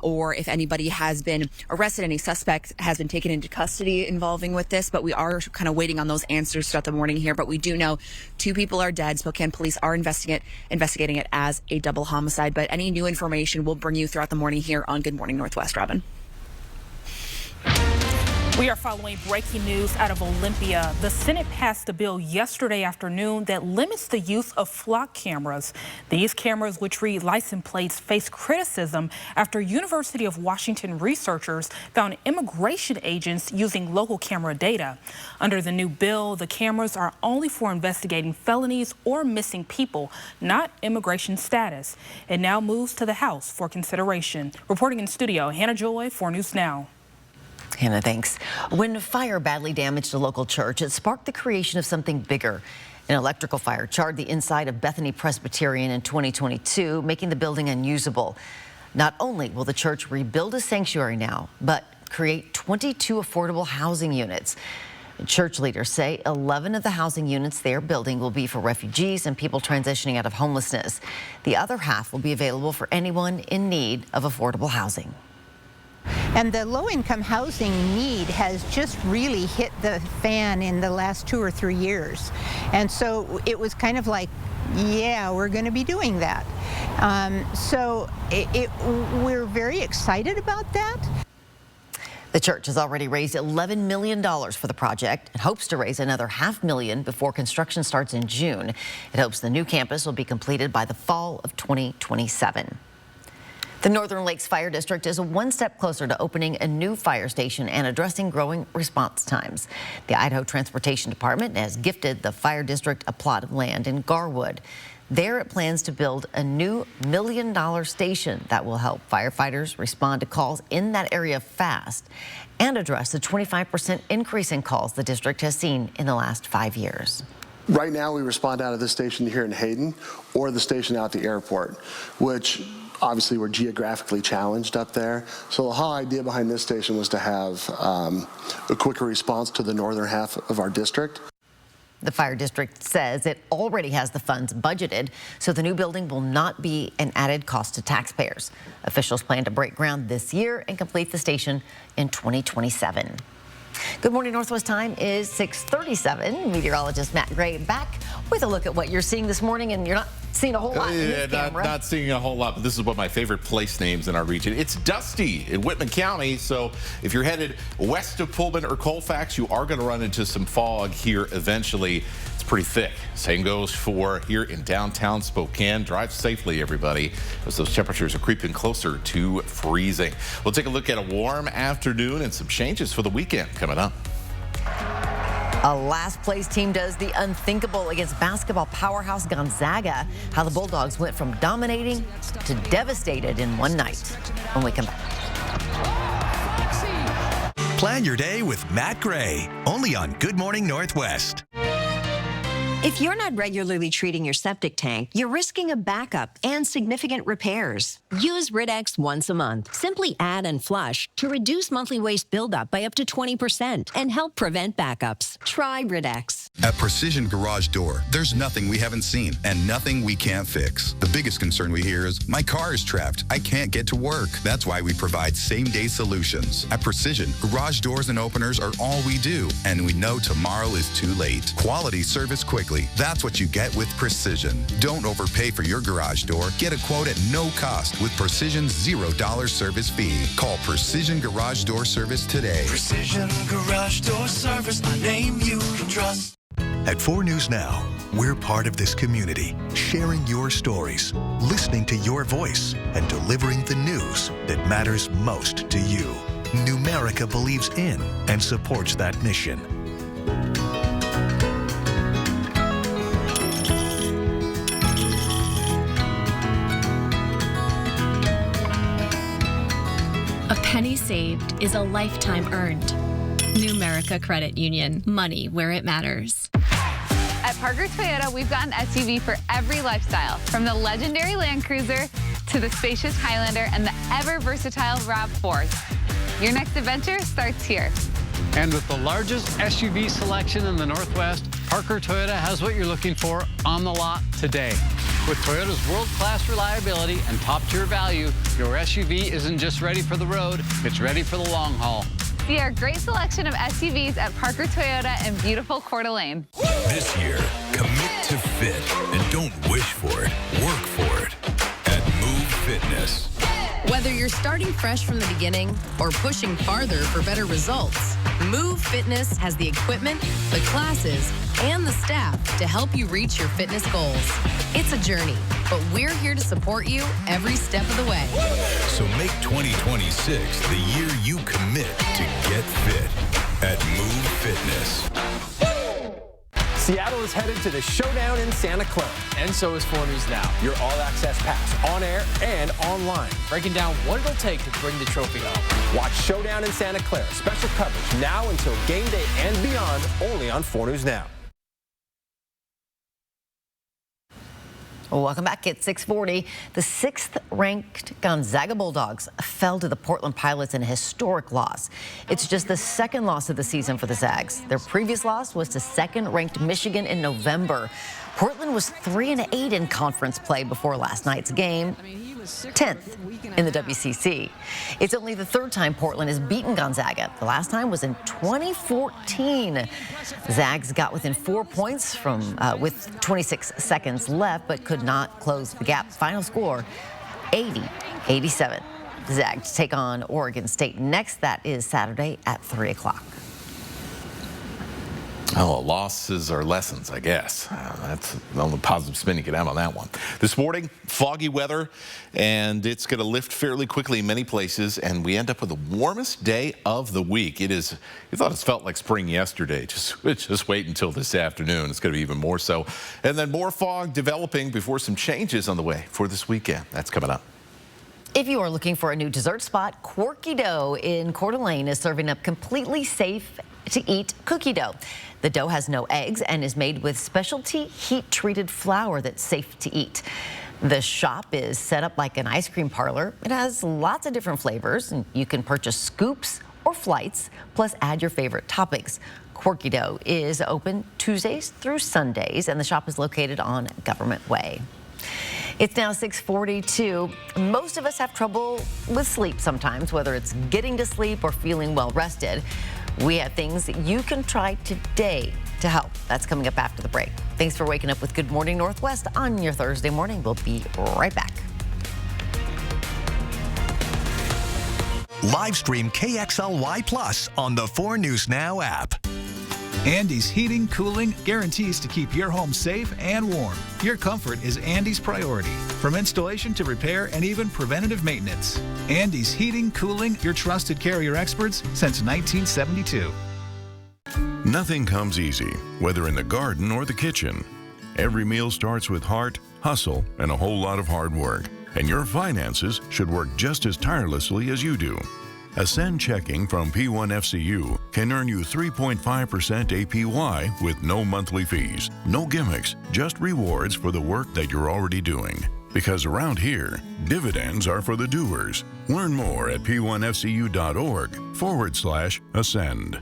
or if anybody has been arrested, any suspect has been taken into custody involving with this, but we are kind of waiting on those answers throughout the morning here. But we do know 2 people are dead. Spokane police are investigating it as a double homicide, but any new information we'll bring you throughout the morning here on Good Morning Northwest. Robin. We are following breaking news out of Olympia. The Senate passed a bill yesterday afternoon that limits the use of flock cameras. These cameras, which read license plates, face criticism after University of Washington researchers found immigration agents using local camera data. Under the new bill, the cameras are only for investigating felonies or missing people, not immigration status. It now moves to the House for consideration. Reporting in studio, Hannah Joy, 4 News Now. Hannah, thanks. When fire badly damaged a local church, it sparked the creation of something bigger. An electrical fire charred the inside of Bethany Presbyterian in 2022, making the building unusable. Not only will the church rebuild a sanctuary now, but create 22 affordable housing units. Church leaders say 11 of the housing units they are building will be for refugees and people transitioning out of homelessness. The other half will be available for anyone in need of affordable housing. And the low-income housing need has just really hit the fan in the last 2 or 3 years. And so it was kind of like, yeah, we're going to be doing that. We're very excited about that. The church has already raised $11 million for the project and hopes to raise another $500,000 before construction starts in June. It hopes the new campus will be completed by the fall of 2027. The Northern Lakes Fire District is one step closer to opening a new fire station and addressing growing response times. The Idaho Transportation Department has gifted the fire district a plot of land in Garwood. There it plans to build a new $1 million station that will help firefighters respond to calls in that area fast and address the 25% increase in calls the district has seen in the last 5 years. Right now, we respond out of this station here in Hayden or the station out at the airport, which obviously we're geographically challenged up there. So the whole idea behind this station was to have a quicker response to the northern half of our district. The fire district says it already has the funds budgeted, so the new building will not be an added cost to taxpayers. Officials plan to break ground this year and complete the station in 2027. Good Morning Northwest time is 6:37. Meteorologist Matt Gray back with a look at what you're seeing this morning, and you're not seeing a whole lot in this camera. Not seeing a whole lot, but this is one of my favorite place names in our region. It's Dusty in Whitman County, so if you're headed west of Pullman or Colfax, you are going to run into some fog here eventually. It's pretty thick. Same goes for here in downtown Spokane. Drive safely, everybody, as those temperatures are creeping closer to freezing. We'll take a look at a warm afternoon and some changes for the weekend coming up. A last place team does the unthinkable against basketball powerhouse Gonzaga. How the Bulldogs went from dominating to devastated in one night. When we come back. Plan your day with Matt Gray, only on Good Morning Northwest. If you're not regularly treating your septic tank, you're risking a backup and significant repairs. Use Rid-X once a month. Simply add and flush to reduce monthly waste buildup by up to 20% and help prevent backups. Try Rid-X. At Precision Garage Door, there's nothing we haven't seen and nothing we can't fix. The biggest concern we hear is, my car is trapped. I can't get to work. That's why we provide same-day solutions. At Precision, garage doors and openers are all we do, and we know tomorrow is too late. Quality service quickly. That's what you get with Precision. Don't overpay for your garage door. Get a quote at no cost with Precision's $0 service fee. Call Precision Garage Door Service today. Precision Garage Door Service, a name you can trust. At 4 News Now, we're part of this community, sharing your stories, listening to your voice, and delivering the news that matters most to you. Numerica believes in and supports that mission. A penny saved is a lifetime earned. Numerica Credit Union. Money where it matters. At Parker Toyota, we've got an SUV for every lifestyle, from the legendary Land Cruiser to the spacious Highlander and the ever-versatile RAV4. Your next adventure starts here. And with the largest SUV selection in the Northwest, Parker Toyota has what you're looking for on the lot today. With Toyota's world-class reliability and top-tier value, your SUV isn't just ready for the road, it's ready for the long haul. See our great selection of SUVs at Parker Toyota in beautiful Coeur d'Alene. This year, commit to fit and don't wish for it, work for it. At Move Fitness. Whether you're starting fresh from the beginning or pushing farther for better results, Move Fitness has the equipment, the classes, and the staff to help you reach your fitness goals. It's a journey, but we're here to support you every step of the way. So make 2026 the year you commit to get fit at Move Fitness. Seattle is headed to the Showdown in Santa Clara. And so is 4 News Now, your all-access pass, on air and online. Breaking down what it'll take to bring the trophy home. Watch Showdown in Santa Clara. Special coverage now until game day and beyond, only on 4 News Now. Welcome back at 6:40. The 6th-ranked Gonzaga Bulldogs fell to the Portland Pilots in a historic loss. It's just the second loss of the season for the Zags. Their previous loss was to 2nd-ranked Michigan in November. Portland was 3-8 in conference play before last night's game, 10th in the WCC. It's only the 3rd time Portland has beaten Gonzaga. The last time was in 2014. Zags got within 4 points from with 26 seconds left, but could not close the gap. Final score, 80-87. Zags take on Oregon State next. That is Saturday at 3 o'clock. Oh, losses are lessons, I guess. That's the only positive spin you can have on that one. This morning, foggy weather, and it's going to lift fairly quickly in many places, and we end up with the warmest day of the week. It is, you thought it felt like spring yesterday. Just wait until this afternoon. It's going to be even more so. And then more fog developing before some changes on the way for this weekend. That's coming up. If you are looking for a new dessert spot, Quirky Dough in Coeur d'Alene is serving up completely safe to eat cookie dough. The dough has no eggs and is made with specialty heat-treated flour that's safe to eat. The shop is set up like an ice cream parlor. It has lots of different flavors, and you can purchase scoops or flights, plus add your favorite toppings. Quirky Dough is open Tuesdays through Sundays, and the shop is located on Government Way. It's now 6:42. Most of us have trouble with sleep sometimes, whether it's getting to sleep or feeling well rested. We have things that you can try today to help. That's coming up after the break. Thanks for waking up with Good Morning Northwest on your Thursday morning. We'll be right back. Live stream KXLY Plus on the 4 News Now app. Andy's Heating, Cooling guarantees to keep your home safe and warm. Your comfort is Andy's priority, from installation to repair and even preventative maintenance. Andy's Heating, Cooling, your trusted Carrier experts since 1972. Nothing comes easy, whether in the garden or the kitchen. Every meal starts with heart, hustle, and a whole lot of hard work. And your finances should work just as tirelessly as you do. Ascend Checking from P1FCU can earn you 3.5% APY with no monthly fees, no gimmicks, just rewards for the work that you're already doing. Because around here, dividends are for the doers. Learn more at p1fcu.org/ascend.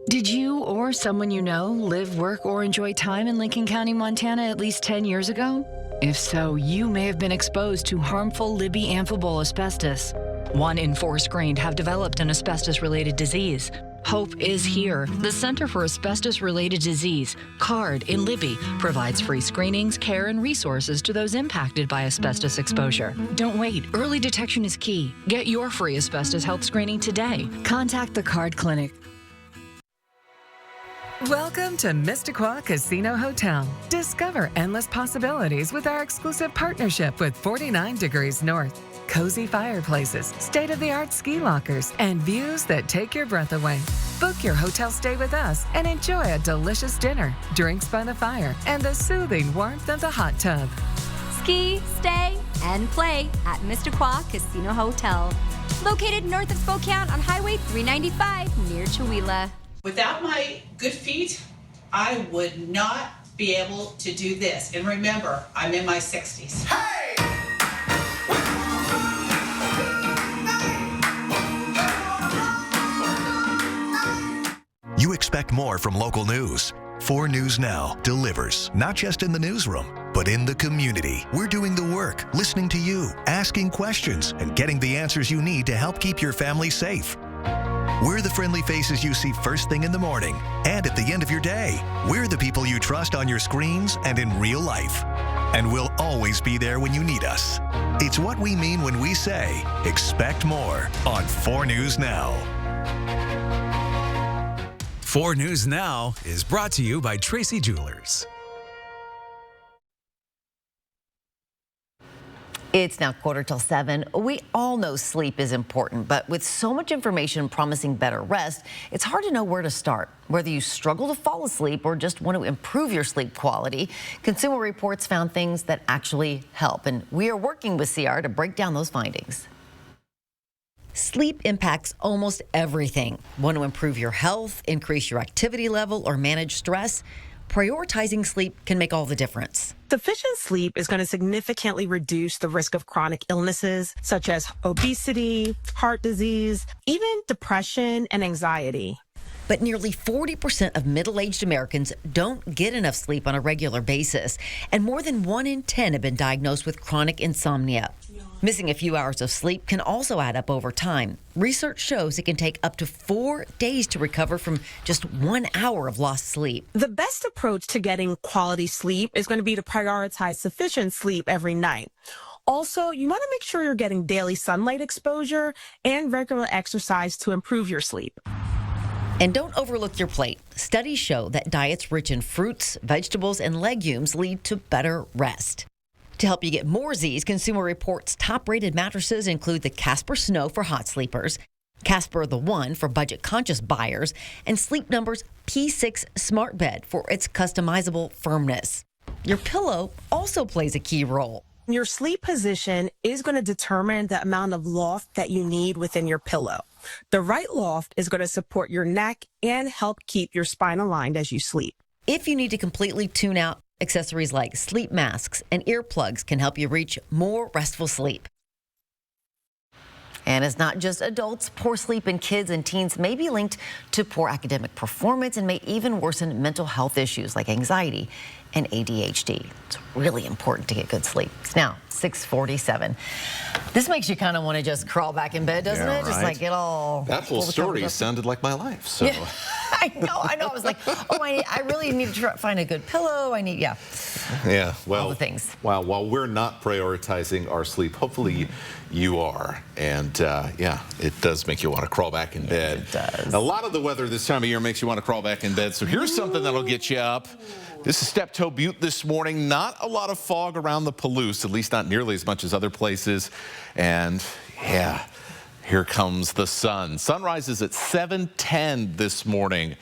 Did you or someone you know live, work, or enjoy time in Lincoln County, Montana at least 10 years ago? If so, you may have been exposed to harmful Libby amphibole asbestos. 1 in 4 screened have developed an asbestos-related disease. Hope is here. The Center for Asbestos-Related Disease, CARD, in Libby, provides free screenings, care, and resources to those impacted by asbestos exposure. Don't wait. Early detection is key. Get your free asbestos health screening today. Contact the CARD Clinic. Welcome to Mistaqua Casino Hotel. Discover endless possibilities with our exclusive partnership with 49 Degrees North. Cozy fireplaces, state-of-the-art ski lockers, and views that take your breath away. Book your hotel stay with us and enjoy a delicious dinner, drinks by the fire, and the soothing warmth of the hot tub. Ski, stay, and play at Mistaqua Casino Hotel. Located north of Spokane on Highway 395 near Chewelah. Without my good feet, I would not be able to do this. And remember, I'm in my 60s. You expect more from local news. 4 News Now delivers, not just in the newsroom, but in the community. We're doing the work, listening to you, asking questions, and getting the answers you need to help keep your family safe. We're the friendly faces you see first thing in the morning and at the end of your day. We're the people you trust on your screens and in real life. And we'll always be there when you need us. It's what we mean when we say, expect more on 4 News Now. 4 News Now is brought to you by Tracy Jewelers. It's now 7:15. We all know sleep is important, but with so much information promising better rest, it's hard to know where to start. Whether you struggle to fall asleep or just want to improve your sleep quality, Consumer Reports found things that actually help, and we are working with CR to break down those findings. Sleep impacts almost everything. Want to improve your health, increase your activity level, or manage stress? Prioritizing sleep can make all the difference. Sufficient sleep is going to significantly reduce the risk of chronic illnesses such as obesity, heart disease, even depression and anxiety. But nearly 40% of middle-aged Americans don't get enough sleep on a regular basis, and more than 1 in 10 have been diagnosed with chronic insomnia. Missing a few hours of sleep can also add up over time. Research shows it can take up to 4 days to recover from just 1 hour of lost sleep. The best approach to getting quality sleep is going to be to prioritize sufficient sleep every night. Also, you want to make sure you're getting daily sunlight exposure and regular exercise to improve your sleep. And don't overlook your plate. Studies show that diets rich in fruits, vegetables, and legumes lead to better rest. To help you get more Z's, Consumer Reports' top-rated mattresses include the Casper Snow for hot sleepers, Casper the One for budget-conscious buyers, and Sleep Number's P6 Smart Bed for its customizable firmness. Your pillow also plays a key role. Your sleep position is going to determine the amount of loft that you need within your pillow. The right loft is going to support your neck and help keep your spine aligned as you sleep. If you need to completely tune out, accessories like sleep masks and earplugs can help you reach more restful sleep. And it's not just adults. Poor sleep in kids and teens may be linked to poor academic performance and may even worsen mental health issues like anxiety and ADHD. It's really important to get good sleep. It's now 6:47. This makes you kind of want to just crawl back in bed, doesn't it? Right. Just like get all... That whole story sounded like my life, so... Yeah. I know. I was like, oh, I really need to find a good pillow. Yeah, well, all the things. Wow, while we're not prioritizing our sleep, hopefully you are. And yeah, it does make you want to crawl back in bed. It does. A lot of the weather this time of year makes you want to crawl back in bed. So here's something that'll get you up. This is Steptoe Butte this morning. Not a lot of fog around the Palouse, at least not nearly as much as other places. And yeah, here comes the sun. Sunrise is at 7:10 this morning.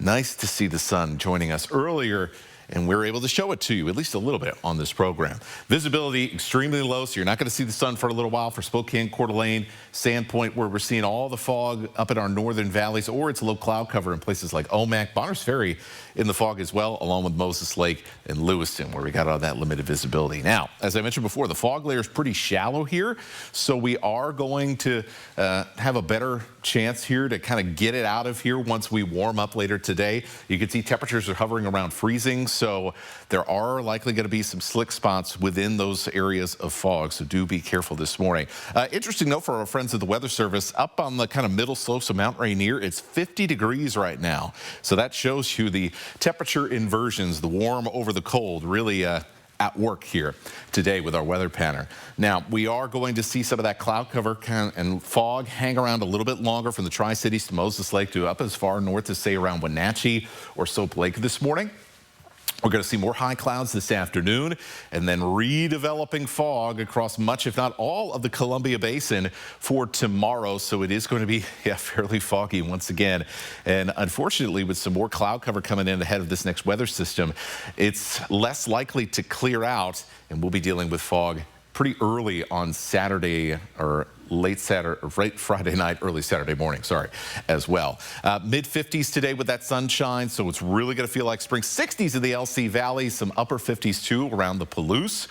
Nice to see the sun joining us earlier, and we're able to show it to you, at least a little bit, on this program. Visibility extremely low, so you're not going to see the sun for a little while for Spokane, Coeur d'Alene, Sandpoint, where we're seeing all the fog up in our northern valleys, or it's low cloud cover in places like Omak, Bonners Ferry in the fog as well, along with Moses Lake and Lewiston, where we got all that limited visibility. Now, as I mentioned before, the fog layer is pretty shallow here, so we are going to have a better chance here to kind of get it out of here once we warm up later today. You can see temperatures are hovering around freezing, so there are likely going to be some slick spots within those areas of fog, so do be careful this morning. Interesting note for our friends at the Weather Service, up on the kind of middle slopes of Mount Rainier, it's 50 degrees right now, so that shows you the temperature inversions, the warm over the cold, really at work here today with our weather pattern. Now, we are going to see some of that cloud cover and fog hang around a little bit longer from the Tri-Cities to Moses Lake to up as far north as, say, around Wenatchee or Soap Lake this morning. We're going to see more high clouds this afternoon and then redeveloping fog across much, if not all, of the Columbia Basin for tomorrow. So it is going to be fairly foggy once again. And unfortunately, with some more cloud cover coming in ahead of this next weather system, it's less likely to clear out, and we'll be dealing with fog pretty early on Saturday or late Friday night, early Saturday morning, as well. Mid-50s today with that sunshine, so it's really going to feel like spring. 60s in the LC Valley, some upper 50s too around the Palouse.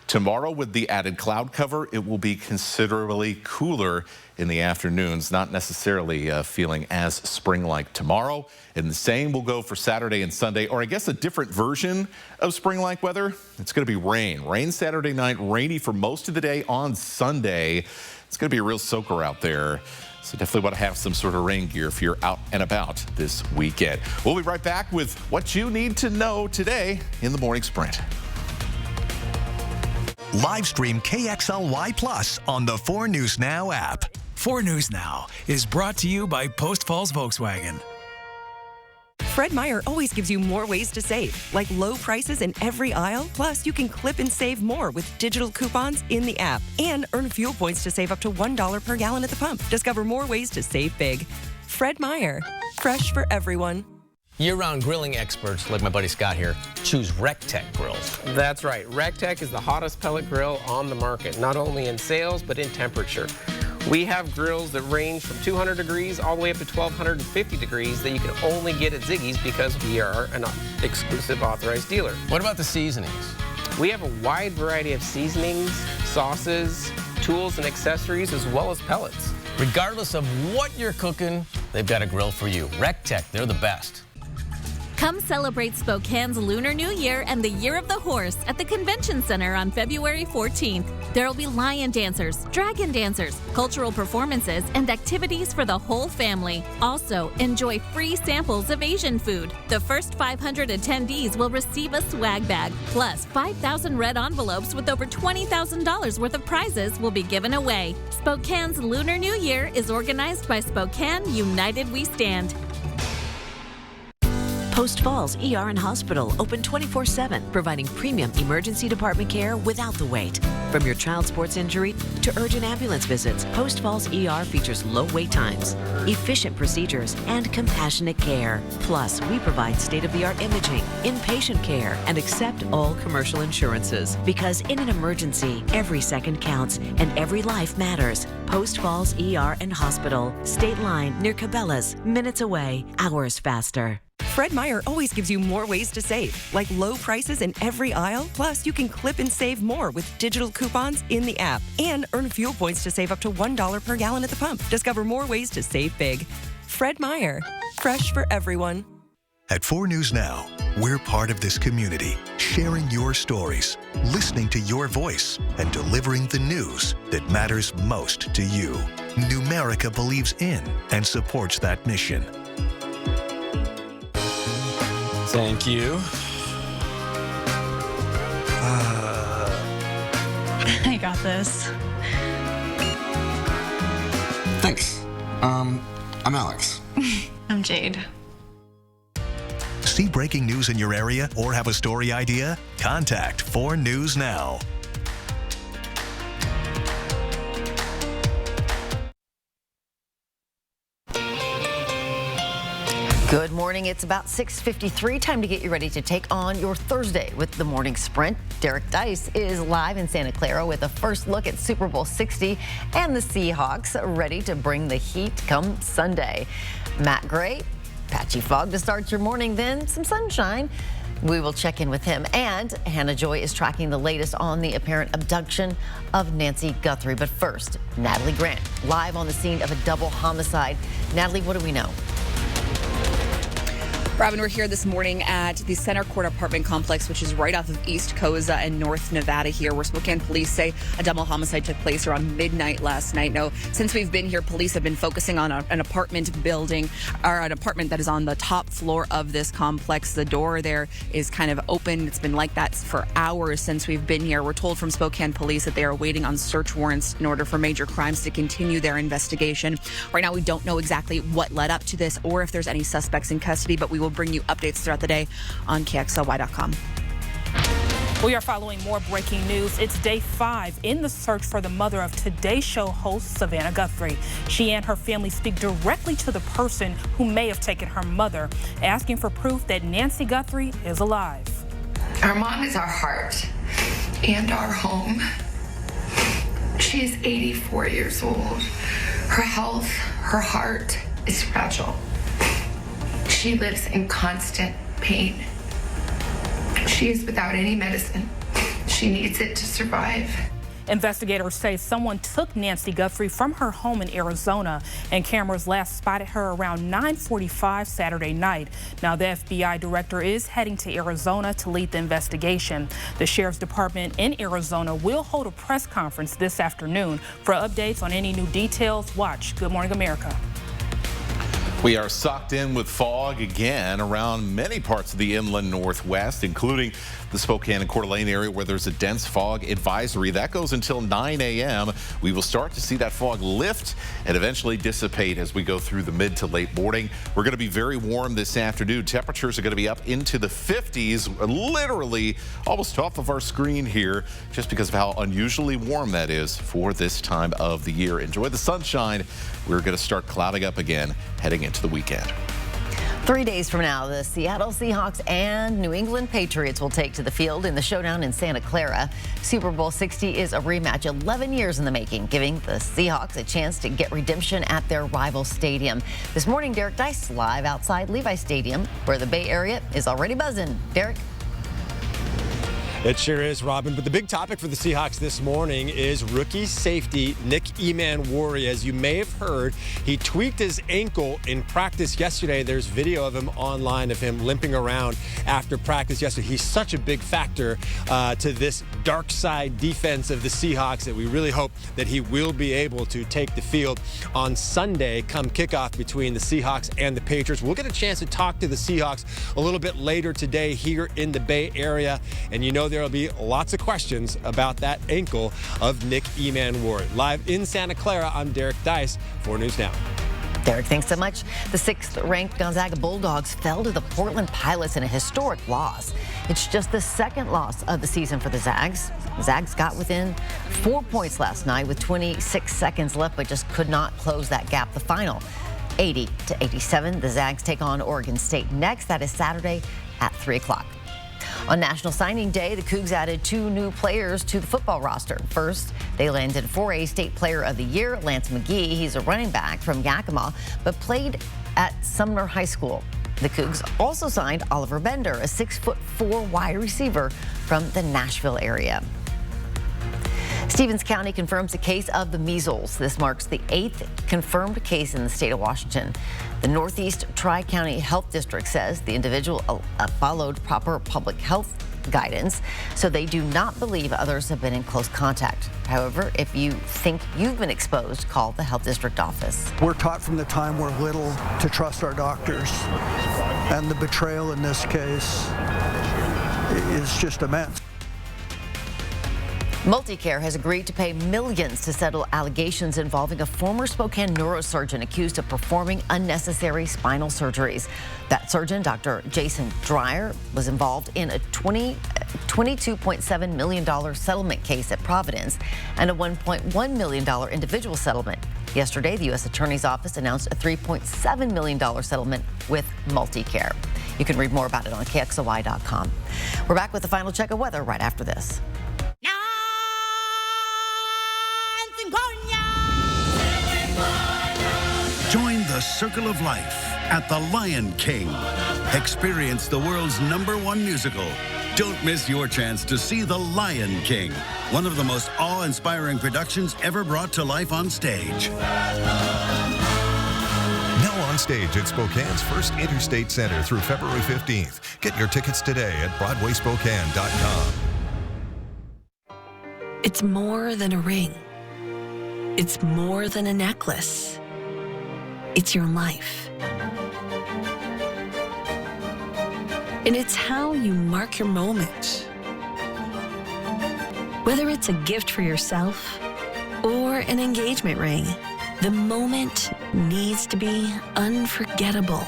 Tomorrow with the added cloud cover, it will be considerably cooler in the afternoons, not necessarily feeling as spring-like tomorrow. And the same will go for Saturday and Sunday, or I guess a different version of spring-like weather. It's going to be rain. Rain Saturday night, rainy for most of the day on Sunday. It's going to be a real soaker out there. So definitely want to have some sort of rain gear if you're out and about this weekend. We'll be right back with what you need to know today in the Morning Sprint. Live stream KXLY Plus on the 4 News Now app. 4 News Now is brought to you by Post Falls Volkswagen. Fred Meyer always gives you more ways to save, like low prices in every aisle. Plus, you can clip and save more with digital coupons in the app and earn fuel points to save up to $1 per gallon at the pump. Discover more ways to save big. Fred Meyer, fresh for everyone. Year-round grilling experts, like my buddy Scott here, choose RecTech grills. That's right. RecTech is the hottest pellet grill on the market, not only in sales, but in temperature. We have grills that range from 200 degrees all the way up to 1,250 degrees that you can only get at Ziggy's because we are an exclusive authorized dealer. What about the seasonings? We have a wide variety of seasonings, sauces, tools, and accessories, as well as pellets. Regardless of what you're cooking, they've got a grill for you. RecTech, they're the best. Come celebrate Spokane's Lunar New Year and the Year of the Horse at the Convention Center on February 14th. There will be lion dancers, dragon dancers, cultural performances, and activities for the whole family. Also, enjoy free samples of Asian food. The first 500 attendees will receive a swag bag, plus 5,000 red envelopes with over $20,000 worth of prizes will be given away. Spokane's Lunar New Year is organized by Spokane United We Stand. Post Falls ER and Hospital, open 24/7, providing premium emergency department care without the wait. From your child sports injury to urgent ambulance visits, Post Falls ER features low wait times, efficient procedures, and compassionate care. Plus, we provide state-of-the-art imaging, inpatient care, and accept all commercial insurances. Because in an emergency, every second counts and every life matters. Post Falls ER and Hospital, State Line near Cabela's, minutes away, hours faster. Fred Meyer always gives you more ways to save, like low prices in every aisle. Plus, you can clip and save more with digital coupons in the app and earn fuel points to save up to $1 per gallon at the pump. Discover more ways to save big. Fred Meyer, fresh for everyone. At 4 News Now, we're part of this community, sharing your stories, listening to your voice, and delivering the news that matters most to you. Numerica believes in and supports that mission. Thank you. I got this. Thanks. I'm Alex. I'm Jade. See breaking news in your area or have a story idea? Contact 4 News Now. Good morning. It's about 6:53. Time to get you ready to take on your Thursday with the Morning Sprint. Derek Dice is live in Santa Clara with a first look at Super Bowl 60 and the Seahawks ready to bring the heat come Sunday. Matt Gray, patchy fog to start your morning, then some sunshine. We will check in with him. And Hannah Joy is tracking the latest on the apparent abduction of Nancy Guthrie. But first, Natalie Grant, live on the scene of a double homicide. Natalie, what do we know? Robin, we're here this morning at the Center Court apartment complex, which is right off of East Koza and North Nevada here, where Spokane police say a double homicide took place around midnight last night. Now, since we've been here, police have been focusing on an apartment building, or an apartment that is on the top floor of this complex. The door there is kind of open. It's been like that for hours since we've been here. We're told from Spokane police that they are waiting on search warrants in order for major crimes to continue their investigation. Right now, we don't know exactly what led up to this or if there's any suspects in custody, but we will bring you updates throughout the day on KXLY.com. We are following more breaking news. It's day 5 in the search for the mother of Today Show host Savannah Guthrie. She and her family speak directly to the person who may have taken her mother, asking for proof that Nancy Guthrie is alive. Our mom is our heart and our home. She is 84 years old. Her health, her heart is fragile. She lives in constant pain. She is without any medicine. She needs it to survive. Investigators say someone took Nancy Guthrie from her home in Arizona, and cameras last spotted her around 9:45 Saturday night. Now, the FBI director is heading to Arizona to lead the investigation. The sheriff's department in Arizona will hold a press conference this afternoon. For updates on any new details, watch Good Morning America. We are sucked in with fog again around many parts of the inland northwest, including the Spokane and Coeur d'Alene area where there's a dense fog advisory. That goes until 9 a.m. We will start to see that fog lift and eventually dissipate as we go through the mid to late morning. We're going to be very warm this afternoon. Temperatures are going to be up into the 50s, literally almost off of our screen here, just because of how unusually warm that is for this time of the year. Enjoy the sunshine. We're going to start clouding up again heading into the weekend. 3 days from now, the Seattle Seahawks and New England Patriots will take to the field in the showdown in Santa Clara. Super Bowl 60 is a rematch 11 years in the making, giving the Seahawks a chance to get redemption at their rival stadium. This morning, Derek Dice live outside Levi Stadium, where the Bay Area is already buzzing. Derek? It sure is, Robin. But the big topic for the Seahawks this morning is rookie safety Nick Emanwori. As you may have heard, he tweaked his ankle in practice yesterday. There's video of him online of him limping around after practice yesterday. He's such a big factor to this dark side defense of the Seahawks that we really hope that he will be able to take the field on Sunday come kickoff between the Seahawks and the Patriots. We'll get a chance to talk to the Seahawks a little bit later today here in the Bay Area. And you know there will be lots of questions about that ankle of Nick Emanwori. Live in Santa Clara, I'm Derek Dice for News Now. Derek, thanks so much. The 6th-ranked Gonzaga Bulldogs fell to the Portland Pilots in a historic loss. It's just the second loss of the season for the Zags. Zags got within 4 points last night with 26 seconds left, but just could not close that gap. The final, 80-87. The Zags take on Oregon State next. That is Saturday at 3 o'clock. On National Signing Day, the Cougs added 2 new players to the football roster. First, they landed 4A State Player of the Year, Lance McGee. He's a running back from Yakima, but played at Sumner High School. The Cougs also signed Oliver Bender, a 6'4" wide receiver from the Nashville area. Stevens County confirms a case of the measles. This marks the 8th confirmed case in the state of Washington. The Northeast Tri-County Health District says the individual followed proper public health guidance, so they do not believe others have been in close contact. However, if you think you've been exposed, call the health district office. We're taught from the time we're little to trust our doctors, and the betrayal in this case is just immense. Multicare has agreed to pay millions to settle allegations involving a former Spokane neurosurgeon accused of performing unnecessary spinal surgeries. That surgeon, Dr. Jason Dreyer, was involved in a $22.7 million settlement case at Providence and a $1.1 million individual settlement. Yesterday, the U.S. Attorney's Office announced a $3.7 million settlement with Multicare. You can read more about it on KXLY.com. We're back with the final check of weather right after this. Join the Circle of Life at the Lion King. Experience the world's #1 musical. Don't miss your chance to see The Lion King, one of the most awe-inspiring productions ever brought to life on stage. Now on stage at Spokane's First Interstate Center through February 15th. Get your tickets today at BroadwaySpokane.com. It's more than a ring. It's more than a necklace. It's your life. And it's how you mark your moment. Whether it's a gift for yourself or an engagement ring, the moment needs to be unforgettable.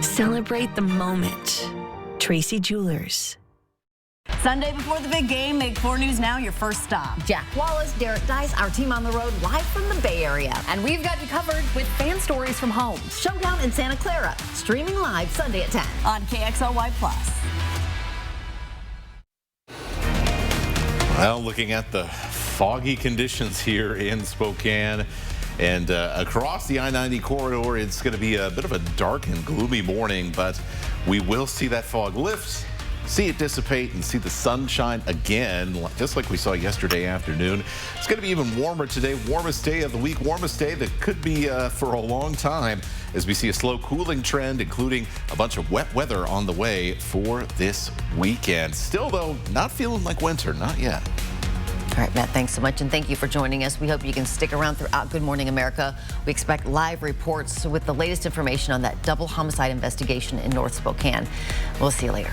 Celebrate the moment. Tracy Jewelers. Sunday before the big game, make 4 News Now your first stop. Jack Wallace, Derek Dice, our team on the road, live from the Bay Area. And we've got you covered with fan stories from home. Showdown in Santa Clara, streaming live Sunday at 10 on KXLY+. Well, looking at the foggy conditions here in Spokane and across the I-90 corridor, it's going to be a bit of a dark and gloomy morning, but we will see that fog lift, see it dissipate, and see the sunshine again, just like we saw yesterday afternoon. It's going to be even warmer today, warmest day of the week, warmest day that could be for a long time, as we see a slow cooling trend, including a bunch of wet weather on the way for this weekend. Still, though, not feeling like winter, not yet. All right, Matt, thanks so much, and thank you for joining us. We hope you can stick around throughout Good Morning America. We expect live reports with the latest information on that double homicide investigation in North Spokane. We'll see you later.